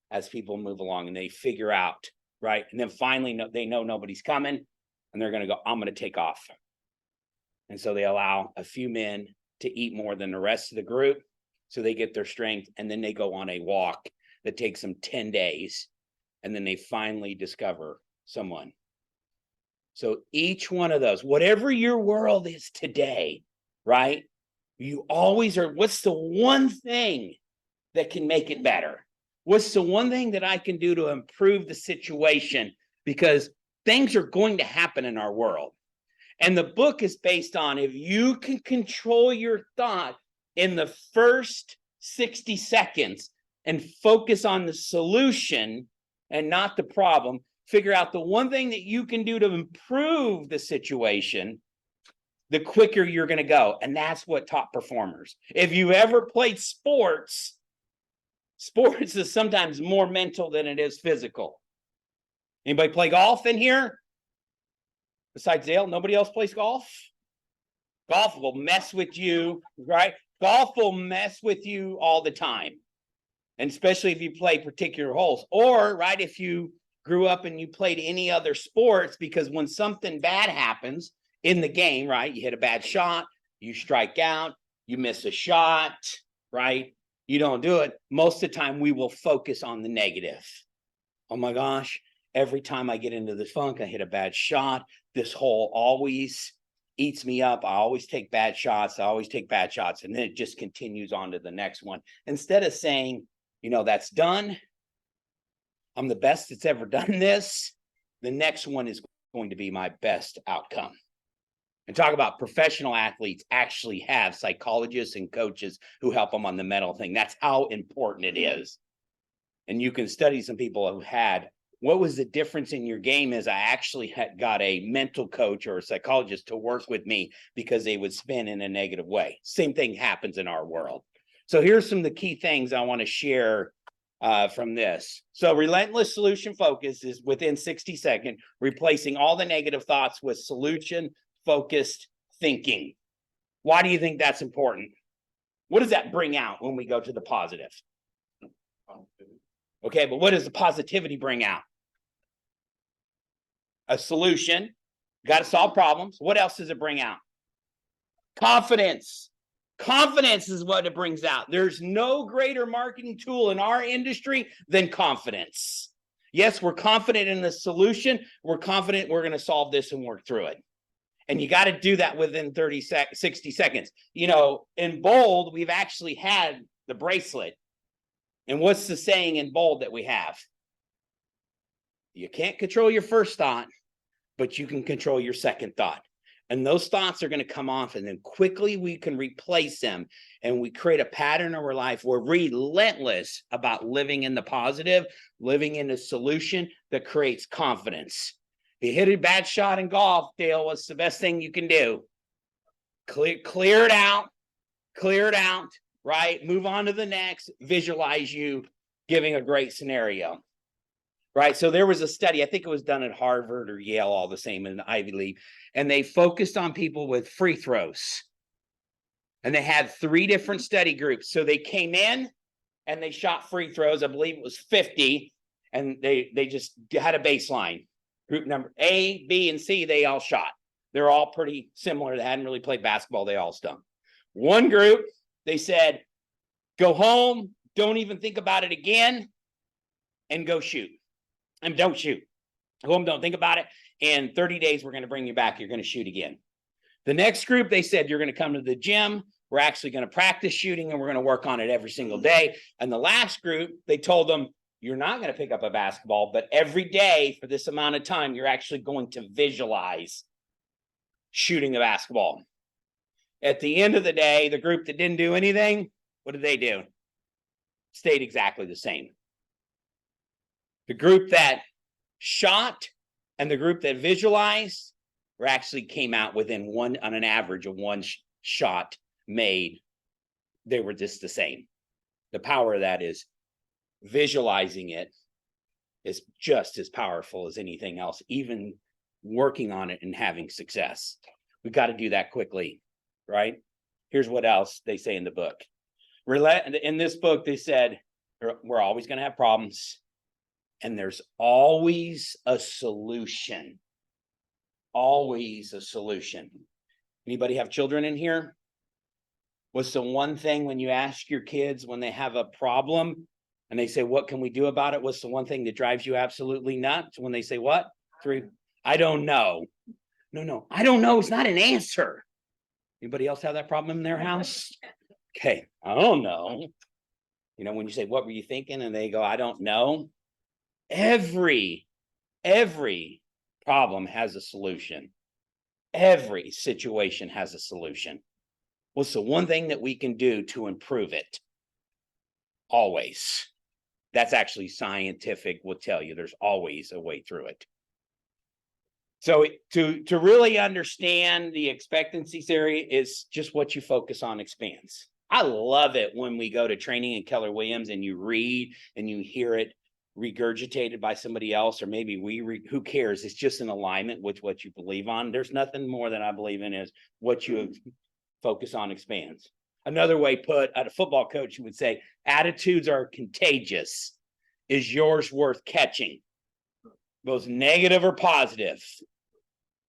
As people move along and they figure out, right? And then finally they know nobody's coming. And they're going to go, I'm going to take off. And so they allow a few men to eat more than the rest of the group. So they get their strength. And then they go on a walk that takes them 10 days. And then they finally discover someone. So each one of those, whatever your world is today, right? You always are, what's the one thing that can make it better? What's the one thing that I can do to improve the situation? Because things are going to happen in our world. And the book is based on if you can control your thought in the first 60 seconds and focus on the solution and not the problem, figure out the one thing that you can do to improve the situation, the quicker you're going to go. And that's what top performers. If you ever played sports is sometimes more mental than it is physical. Anybody play golf in here? Besides Dale, nobody else plays golf? Golf will mess with you, right? Golf will mess with you all the time. And especially if you play particular holes, or right, if you grew up and you played any other sports, because when something bad happens in the game, right, you hit a bad shot, you strike out, you miss a shot, right? You don't do it. Most of the time we will focus on the negative. Oh my gosh, every time I get into this funk, I hit a bad shot. This hole always eats me up. I always take bad shots. I always take bad shots. And then it just continues on to the next one. Instead of saying, you know, that's done. I'm the best that's ever done this. The next one is going to be my best outcome. And talk about professional athletes actually have psychologists and coaches who help them on the mental thing. That's how important it is. And you can study some people who had, what was the difference in your game is I actually had got a mental coach or a psychologist to work with me because they would spin in a negative way. Same thing happens in our world. So here's some of the key things I want to share from this. So relentless solution focus is within 60 seconds, replacing all the negative thoughts with solution focused thinking. Why do you think that's important? What does that bring out when we go to the positive? Okay, but what does the positivity bring out? A solution. Got to solve problems. What else does it bring out? Confidence. Confidence is what it brings out. There's no greater marketing tool in our industry than confidence. Yes, we're confident in the solution. We're confident we're going to solve this and work through it. And you got to do that within 60 seconds. You know, in Bold, we've actually had the bracelet. And what's the saying in Bold that we have? You can't control your first thought, but you can control your second thought. And those thoughts are going to come off, and then quickly we can replace them. And we create a pattern in our life. We're relentless about living in the positive, living in a solution that creates confidence. If you hit a bad shot in golf, Dale, what's the best thing you can do? Clear it out, right? Move on to the next, visualize you giving a great scenario. Right. So there was a study, I think it was done at Harvard or Yale, all the same in the Ivy League, and they focused on people with free throws. And they had 3 different study groups. So they came in and they shot free throws. I believe it was 50. And they just had a baseline. Group number A, B, and C, they all shot. They're all pretty similar. They hadn't really played basketball. They all stunk. One group, they said, go home, don't even think about it again, and go shoot. And don't shoot. Go home, don't think about it. In 30 days, we're going to bring you back. You're going to shoot again. The next group, they said, you're going to come to the gym. We're actually going to practice shooting, and we're going to work on it every single day. And the last group, they told them, you're not going to pick up a basketball, but every day for this amount of time, you're actually going to visualize shooting a basketball. At the end of the day, the group that didn't do anything, what did they do? Stayed exactly the same. The group that shot and the group that visualized were actually came out within on an average of one shot made. They were just the same. The power of that is visualizing it is just as powerful as anything else, even working on it and having success. We've got to do that quickly, right? Here's what else they say in the book. In this book, they said, we're always going to have problems. And there's always a solution. Always a solution. Anybody have children in here? What's the one thing when you ask your kids when they have a problem and they say, what can we do about it? What's the one thing that drives you absolutely nuts when they say what? 3, I don't know. No, I don't know. It's not an answer. Anybody else have that problem in their house? Okay, I don't know. You know, when you say, what were you thinking? And they go, I don't know. Every problem has a solution. Every situation has a solution. What's the one thing that we can do to improve it? Always. That's actually scientific, will tell you there's always a way through it. So to really understand the expectancy theory is just what you focus on expands. I love it when we go to training in Keller Williams and you read and you hear it. regurgitated by somebody else, or maybe who cares? It's just in alignment with what you believe on. There's nothing more that I believe in is what you focus on expands. Another way put, a football coach would say, attitudes are contagious. Is yours worth catching? Both negative or positive,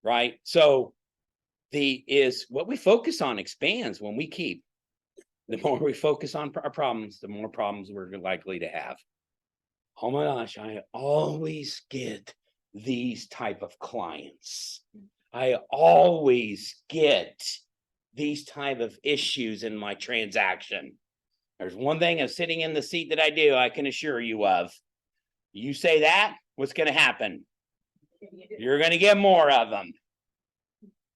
right? So what we focus on expands. When we keep, the more we focus on our problems, the more problems we're likely to have. Oh my gosh, I always get these type of clients. I always get these type of issues in my transaction. There's one thing of sitting in the seat that I do, I can assure you of. You say that, what's going to happen? You're going to get more of them.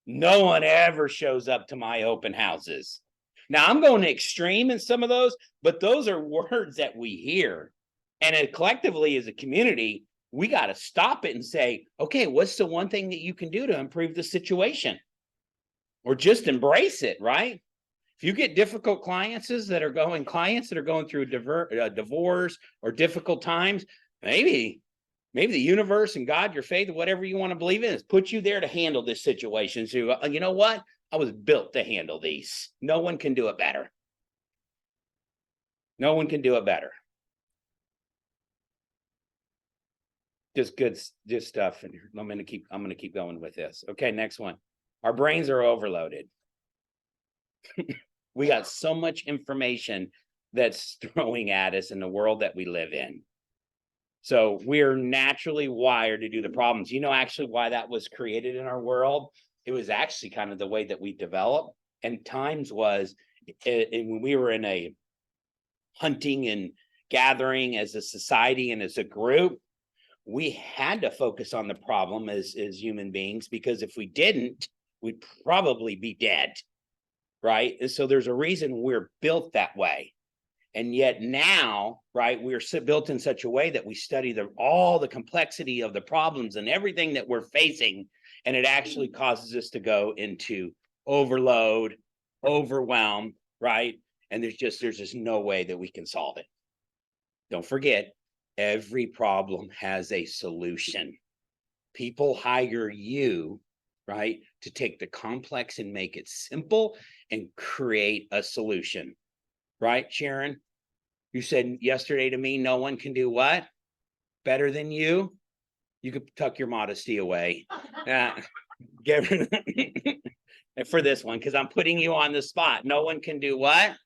No one ever shows up to my open houses. Now, I'm going to extreme in some of those, but those are words that we hear. And collectively as a community, we got to stop it and say, okay, what's the one thing that you can do to improve the situation? Or just embrace it, right? If you get difficult clients that are going through a divorce or difficult times, maybe the universe and God, your faith, whatever you want to believe in, has put you there to handle this situation. So you know what? I was built to handle these. No one can do it better. No one can do it better. Just stuff. And I'm gonna keep going with this. Okay, next one. Our brains are overloaded. We got so much information that's throwing at us in the world that we live in. So we're naturally wired to do the problems. You know, actually why that was created in our world? It was actually kind of the way that we developed. And times was when we were in a hunting and gathering as a society and as a group, we had to focus on the problem as human beings, because if we didn't, we'd probably be dead, right? And so there's a reason we're built that way. And yet now, right, we're built in such a way that we study all the complexity of the problems and everything that we're facing, and it actually causes us to go into overload, overwhelm, right? And there's just no way that we can solve it. Don't forget, every problem has a solution. People hire you, right, to take the complex and make it simple and create a solution. Right, Sharon? You said yesterday to me, no one can do what? Better than you? You could tuck your modesty away. For this one, because I'm putting you on the spot. No one can do what?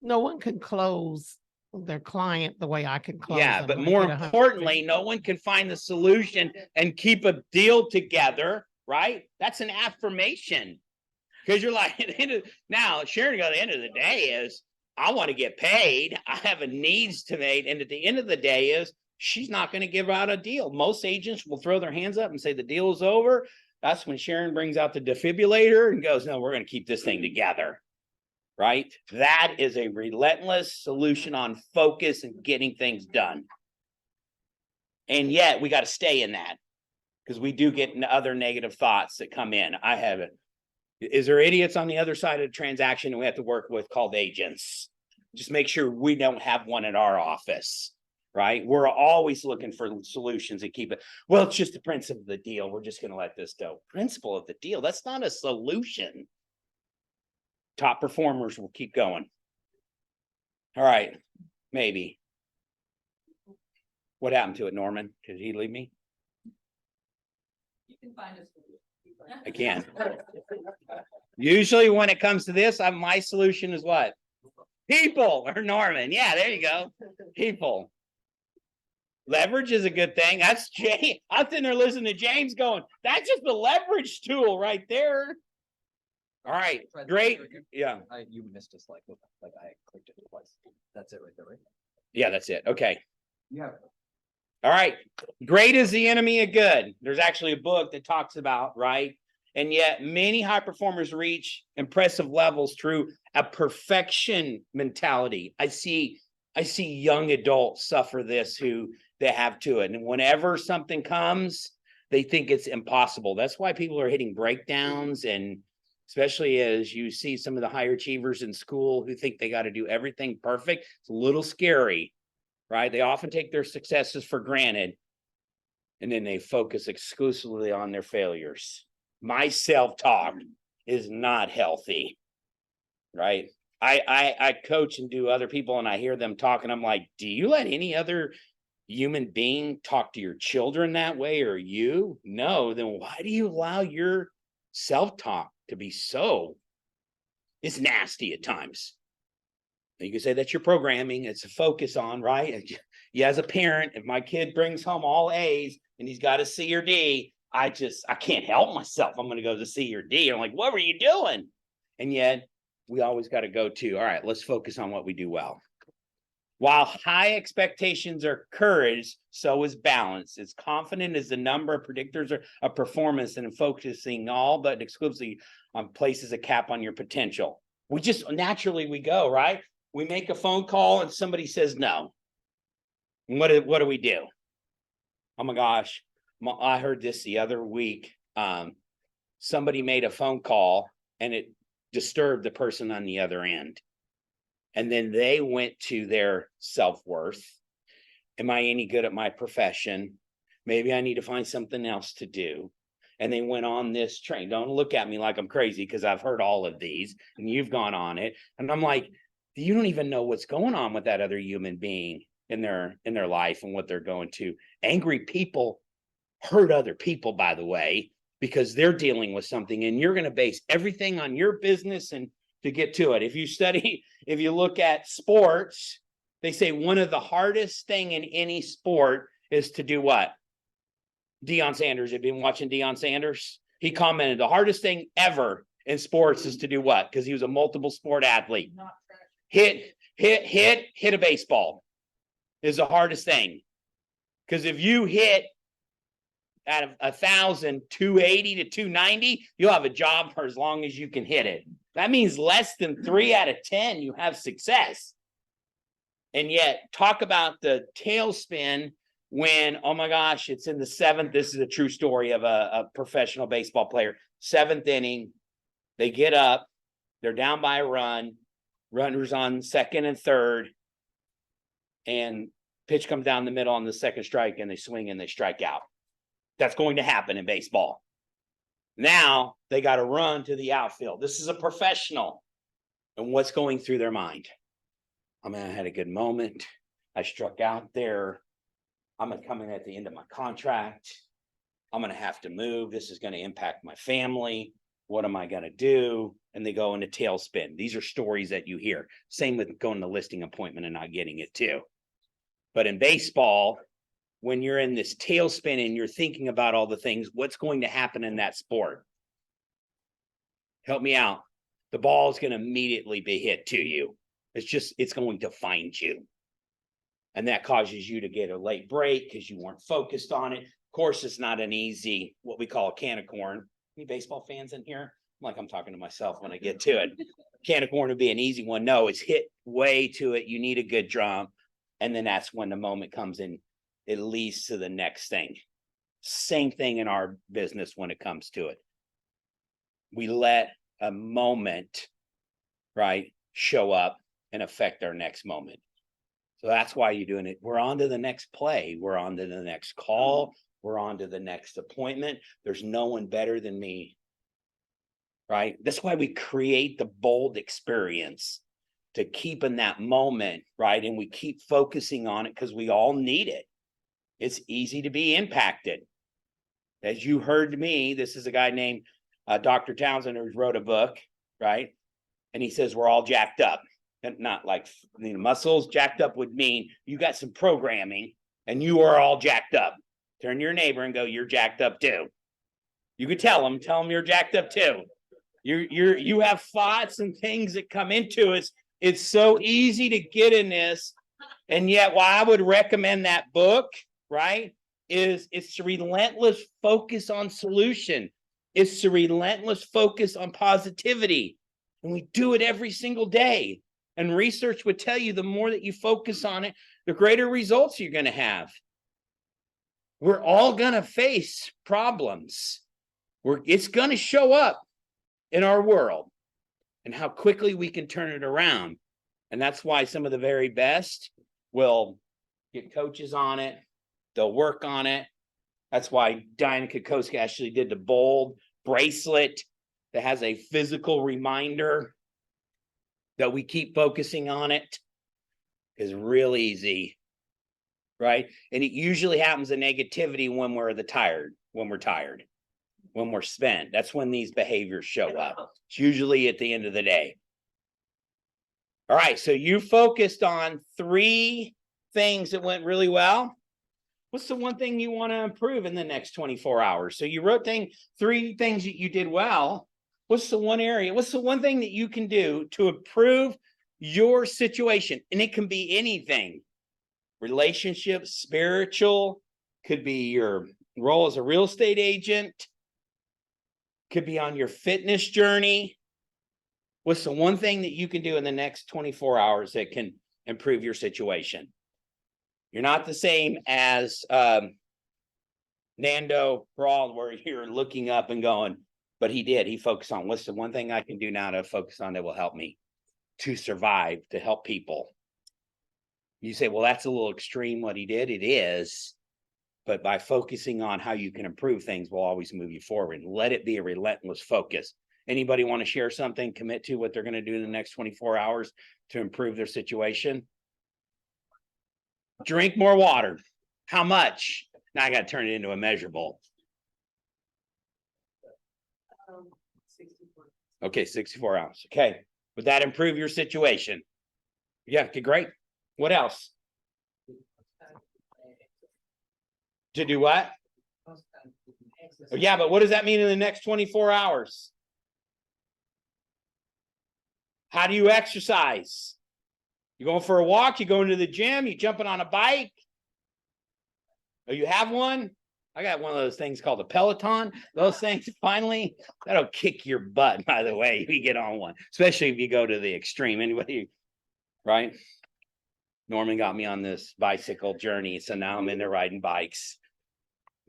No one can close their client the way I can close. Yeah, them. but I more get 100%. importantly, no one can find the solution and keep a deal together, right? That's an affirmation. Because you're like, now, Sharon, at the end of the day is, I want to get paid. I have a needs to meet. And at the end of the day is, she's not going to give out a deal. Most agents will throw their hands up and say the deal is over. That's when Sharon brings out the defibrillator and goes, no, we're going to keep this thing together. Right? That is a relentless solution on focus and getting things done. And yet we got to stay in that, because we do get other negative thoughts that come in. I have it. Is there idiots on the other side of the transaction that we have to work with called agents? Just make sure we don't have one in our office, right? We're always looking for solutions and keep it. Well, it's just the principle of the deal. We're just going to let this go. Principle of the deal. That's not a solution. Top performers will keep going. All right. Maybe. What happened to it, Norman? Did he leave me? You can find us. I can. Usually when it comes to this, my solution is what? People, or Norman. Yeah, there you go. People. Leverage is a good thing. That's James. I'm sitting there listening to James going, that's just the leverage tool right there. All right, great. Yeah. You missed a slide. Like I clicked it twice. That's it right there, right? Yeah, that's it. Okay. Yeah. All right. Great is the enemy of good. There's actually a book that talks about, right? And yet many high performers reach impressive levels through a perfection mentality. I see young adults suffer this who they have to it. And whenever something comes, they think it's impossible. That's why people are hitting breakdowns, and especially as you see some of the higher achievers in school who think they got to do everything perfect. It's a little scary. right? They often take their successes for granted, and then they focus exclusively on their failures. My self-talk is not healthy, right? I coach and do other people, and I hear them talk, and I'm like, do you let any other human being talk to your children that way, or you? No, then why do you allow your self-talk to be so? It's nasty at times. You can say that's your programming. It's a focus on, right? Yeah, as a parent, if my kid brings home all A's and he's got a C or D, I can't help myself. I'm going to go to C or D. I'm like, what were you doing? And yet we always got to go to, all right, let's focus on what we do well. While high expectations are courage, so is balance. As confident as the number of predictors of performance and focusing all but exclusively on places a cap on your potential. We just naturally we go, right? We make a phone call and somebody says no. What do we do? Oh my gosh, I heard this the other week. Somebody made a phone call and it disturbed the person on the other end. And then they went to their self-worth. Am I any good at my profession? Maybe I need to find something else to do. And they went on this train. Don't look at me like I'm crazy, because I've heard all of these and you've gone on it. And I'm like, you don't even know what's going on with that other human being in their life and what they're going to. Angry people hurt other people, by the way, because they're dealing with something, and you're going to base everything on your business and to get to it. If you look at sports, they say one of the hardest thing in any sport is to do what? Deion Sanders, have you been watching Deion Sanders? He commented the hardest thing ever in sports is to do what? Because he was a multiple sport athlete. Hit a baseball is the hardest thing. Because if you hit out of 1,000, 280 to 290, you'll have a job for as long as you can hit it. That means less than 3 out of 10, you have success. And yet, talk about the tailspin when, oh my gosh, it's in the 7th. This is a true story of a professional baseball player. 7th inning, they get up, they're down by a run, runners on 2nd and 3rd, and pitch comes down the middle on the 2nd strike, and they swing and they strike out. That's going to happen in baseball. Now they got to run to the outfield. This is a professional. And what's going through their mind? I mean, I had a good moment. I struck out there. I'm coming at the end of my contract. I'm going to have to move. This is going to impact my family. What am I going to do? And they go into tailspin. These are stories that you hear. Same with going to listing appointment and not getting it too. But in baseball, when you're in this tailspin and you're thinking about all the things, what's going to happen in that sport? Help me out. The ball is going to immediately be hit to you. It's going to find you. And that causes you to get a late break because you weren't focused on it. Of course, it's not an easy, what we call a can of corn. Any baseball fans in here? I'm talking to myself when I get to it. Can of corn would be an easy one. No, it's hit way to it. You need a good drum. And then that's when the moment comes in. It leads to the next thing. Same thing in our business when it comes to it. We let a moment, right, show up and affect our next moment. So that's why you're doing it. We're on to the next play. We're on to the next call. We're on to the next appointment. There's no one better than me, right? That's why we create the bold experience to keep in that moment, right? And we keep focusing on it because we all need it. It's easy to be impacted. As you heard me, this is a guy named Dr. Townsend who wrote a book, right? And he says we're all jacked up. And not like muscles. Jacked up would mean you got some programming and you are all jacked up. Turn to your neighbor and go, you're jacked up too. You could tell them you're jacked up too. You have thoughts and things that come into it. It's so easy to get in this. And yet why I would recommend that book, right, is it's the relentless focus on solution. It's the relentless focus on positivity. And we do it every single day. And research would tell you the more that you focus on it, the greater results you're going to have. We're all going to face problems. It's going to show up in our world and how quickly we can turn it around. And that's why some of the very best will get coaches on it. They'll work on it. That's why Diana Kokoska actually did the bold bracelet that has a physical reminder that we keep focusing on it. Is real easy, right? And it usually happens in negativity when we're tired, when we're spent. That's when these behaviors show up. It's usually at the end of the day. All right, so you focused on 3 things that went really well. What's the one thing you want to improve in the next 24 hours? So you wrote 3 things that you did well. What's the one area? What's the one thing that you can do to improve your situation? And it can be anything. Relationships, spiritual, could be your role as a real estate agent, could be on your fitness journey. What's the one thing that you can do in the next 24 hours that can improve your situation? You're not the same as Nando Brawl, where you're looking up and going, but he focused on what's the one thing I can do now to focus on that will help me to survive, to help people. You say, well, that's a little extreme what he did. It is, but by focusing on how you can improve things will always move you forward. Let it be a relentless focus. Anybody want to share something, commit to what they're going to do in the next 24 hours to improve their situation? Drink more water. How much? Now I got to turn it into a measurable. Okay, 64 ounces. Okay. Would that improve your situation? Yeah, okay, great. What else? To do what? Oh, yeah, but what does that mean in the next 24 hours? How do you exercise? You going for a walk? You going to the gym? You jumping on a bike? Oh, you have one? I got one of those things called a Peloton. Those things, finally, that'll kick your butt, by the way, if you get on one, especially if you go to the extreme. Anybody, right? Norman got me on this bicycle journey, so now I'm into riding bikes.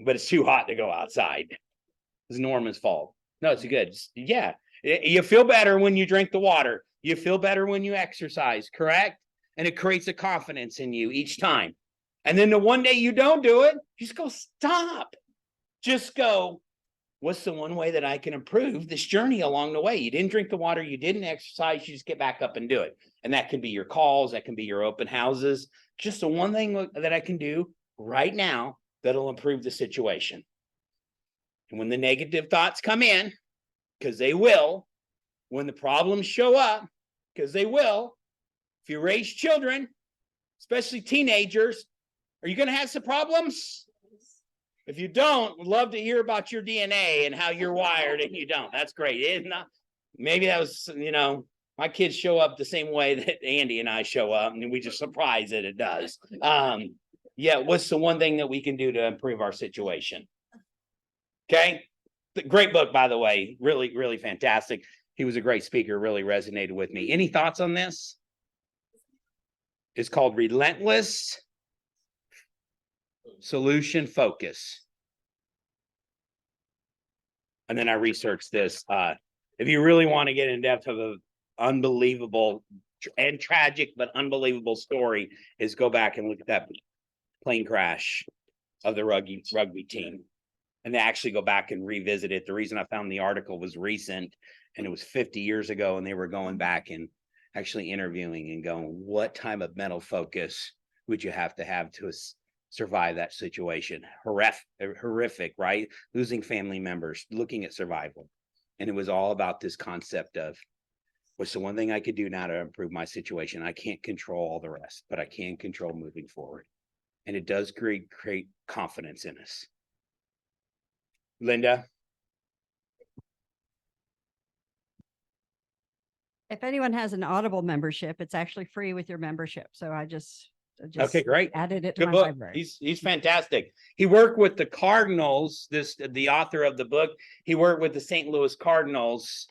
But it's too hot to go outside. It's Norman's fault. No, it's good. Yeah, you feel better when you drink the water. You feel better when you exercise, correct? And it creates a confidence in you each time. And then the one day you don't do it, just go, stop. Just go, what's the one way that I can improve this journey along the way? You didn't drink the water, you didn't exercise, you just get back up and do it. And that can be your calls, that can be your open houses. Just the one thing that I can do right now that'll improve the situation. And when the negative thoughts come in, because they will, when the problems show up, because they will, if you raise children, especially teenagers, are you going to have some problems? If you don't, we'd love to hear about your DNA and how you're wired, and you don't. That's great. It's not, maybe that was, my kids show up the same way that Andy and I show up, and we just surprised that it does. Yeah, what's the one thing that we can do to improve our situation? Okay. Great book, by the way. Really, really fantastic. He was a great speaker, really resonated with me. Any thoughts on this? It's called Relentless Solution Focus. And then I researched this. If you really want to get in depth of an unbelievable and tragic but unbelievable story, is go back and look at that plane crash of the rugby team. And they actually go back and revisit it. The reason I found the article was recent, and it was 50 years ago, and they were going back and actually interviewing and going, what type of mental focus would you have to survive that situation? Horrific, right? Losing family members, looking at survival. And it was all about this concept of, what's the one thing I could do now to improve my situation? I can't control all the rest, but I can control moving forward. And it does create confidence in us. Linda? If anyone has an Audible membership, it's actually free with your membership. So I just Okay, great. added it to Good my book. library. He's fantastic. He worked with the Cardinals, the author of the book. He worked with the St. Louis Cardinals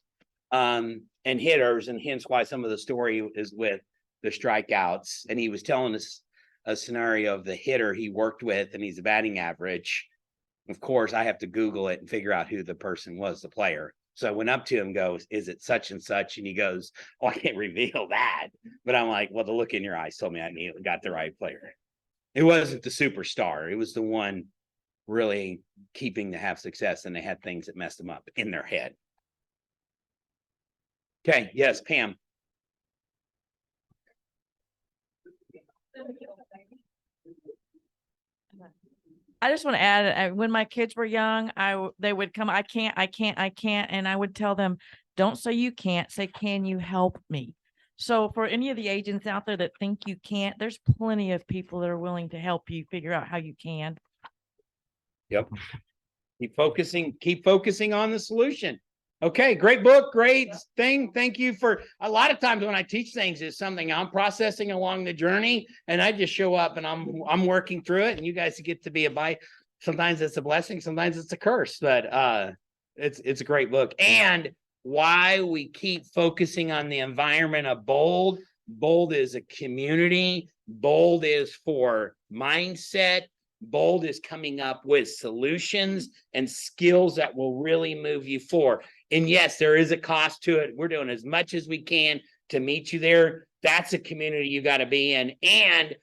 and hitters, and hence why some of the story is with the strikeouts. And he was telling us a scenario of the hitter he worked with, and he's a batting average. Of course, I have to Google it and figure out who the person was, the player. So I went up to him, goes, is it such and such? And he goes, oh, I can't reveal that. But I'm like, well, the look in your eyes told me I got the right player. It wasn't the superstar. It was the one really keeping to have success, and they had things that messed them up in their head. Okay, yes, Pam. I just want to add, when my kids were young, they would come, I can't, and I would tell them, don't say you can't, say, can you help me? So for any of the agents out there that think you can't, there's plenty of people that are willing to help you figure out how you can. Yep. Keep focusing on the solution. Okay, great book, great thing. Thank you for, a lot of times when I teach things, it's something I'm processing along the journey, and I just show up and I'm working through it, and you guys get to be a bite. Sometimes it's a blessing, sometimes it's a curse, but it's a great book. And why we keep focusing on the environment of Bold. Bold is a community. Bold is for mindset. Bold is coming up with solutions and skills that will really move you forward. And yes, there is a cost to it. We're doing as much as we can to meet you there. That's a community you got to be in. And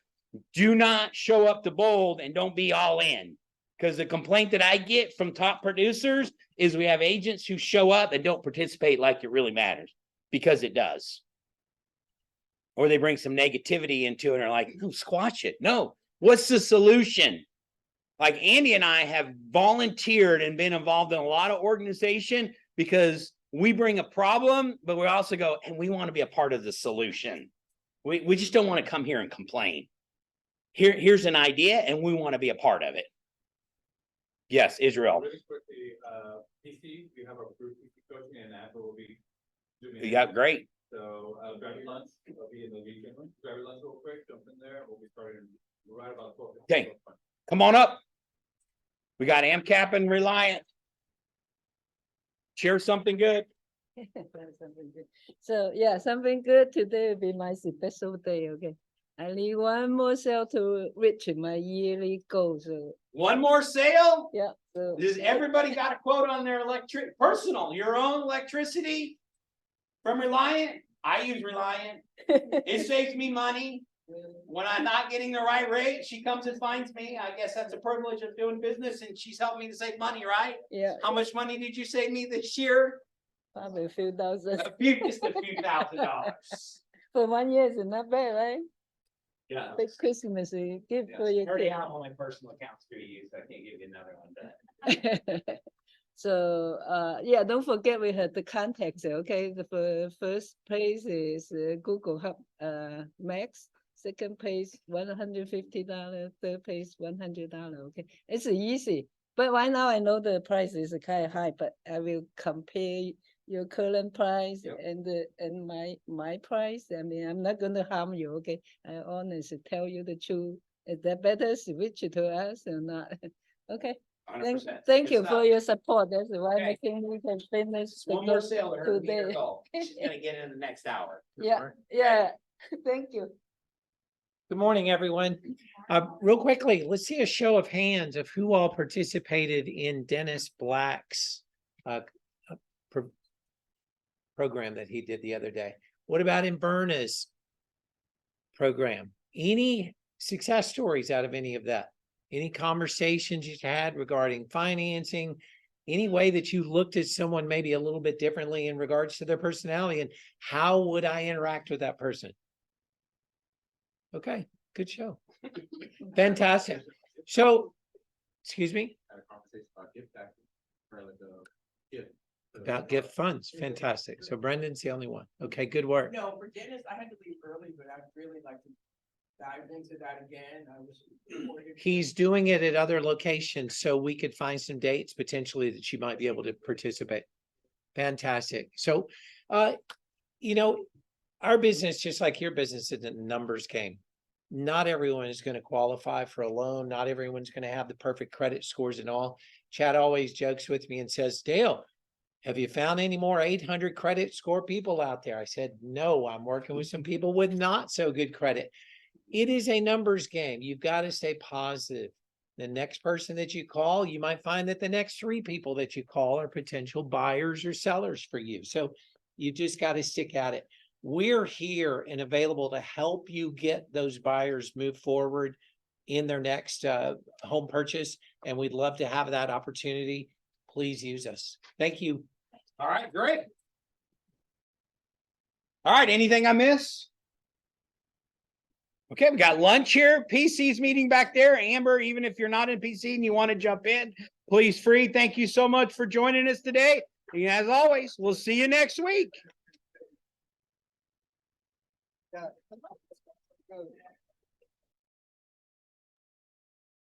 do not show up to Bold and don't be all in. Because the complaint that I get from top producers is we have agents who show up and don't participate like it really matters, because it does. Or they bring some negativity into it and are like, no, squash it. No, what's the solution? Like Andy and I have volunteered and been involved in a lot of organization because we bring a problem, but we also go, and we want to be a part of the solution. We just don't want to come here and complain. Here's an idea, and we want to be a part of it. Yes, Israel. Really quickly, PC, we have a group PC coaching, and that will be doing. Yeah, great. So, grab your lunch, I'll be in the weekend. Grab your lunch real quick, jump in there, we'll be starting right about 12. Okay, come on up. We got AMCAP and Reliant. Share something good. So yeah, something good today will be my special day. Okay, I need one more sale to reach my yearly goal. So One more sale? yeah. So Does everybody got a quote on their personal, your own electricity from Reliant? I use Reliant. It saves me money. When I'm not getting the right rate, she comes and finds me. I guess that's a privilege of doing business, and she's helped me to save money, right? Yeah. How much money did you save me this year? Probably a few thousand. Just a few $1,000s. For 1 year is not bad, right? Yeah. Big Christmas gift for your Already kid. have all my personal accounts to use. I can't give you another one, but. So yeah, don't forget we had the contacts. Okay, the first place is Google Hub Max. Second page $150. Third page $100. Okay, it's easy. But right now I know the price is kind of high, but I will compare your current price and my price. I mean, I'm not going to harm you. Okay, I honestly tell you the truth. Is that better switch to us or not? Okay. 100%. Thank Good you stuff. for your support. That's why Okay. making we can finish One more sale to her to meet her today. goal. She's gonna get in the next hour. Yeah, yeah. Thank you. Good morning, everyone. Real quickly, let's see a show of hands of who all participated in Dennis Black's program that he did the other day. What about in Berna's program? Any success stories out of any of that? Any conversations you had regarding financing? Any way that you looked at someone maybe a little bit differently in regards to their personality, and how would I interact with that person? Okay, good show. Fantastic. So, excuse me? Had a conversation about gift packing for like a gift. About gift funds. Fantastic. So Brendan's the only one. Okay, good work. No, for Dennis, I had to leave early, but I'd really like to dive into that again. I was. He's doing it at other locations, so we could find some dates potentially that you might be able to participate. Fantastic. So, you know, our business, just like your business, is a numbers game. Not everyone is going to qualify for a loan. Not everyone's going to have the perfect credit scores and all. Chad always jokes with me and says, Dale, have you found any more 800 credit score people out there? I said, no, I'm working with some people with not so good credit. It is a numbers game. You've got to stay positive. The next person that you call, you might find that the next 3 people that you call are potential buyers or sellers for you. So you just got to stick at it. We're here and available to help you get those buyers move forward. in their next home purchase, and we'd love to have that opportunity. Please use us. Thank you. All right, great. All right, anything I miss? Okay, we got lunch here. PC's meeting back there. Amber, even if you're not in PC and you want to jump in, please free. Thank you so much for joining us today. And as always, we'll see you next week.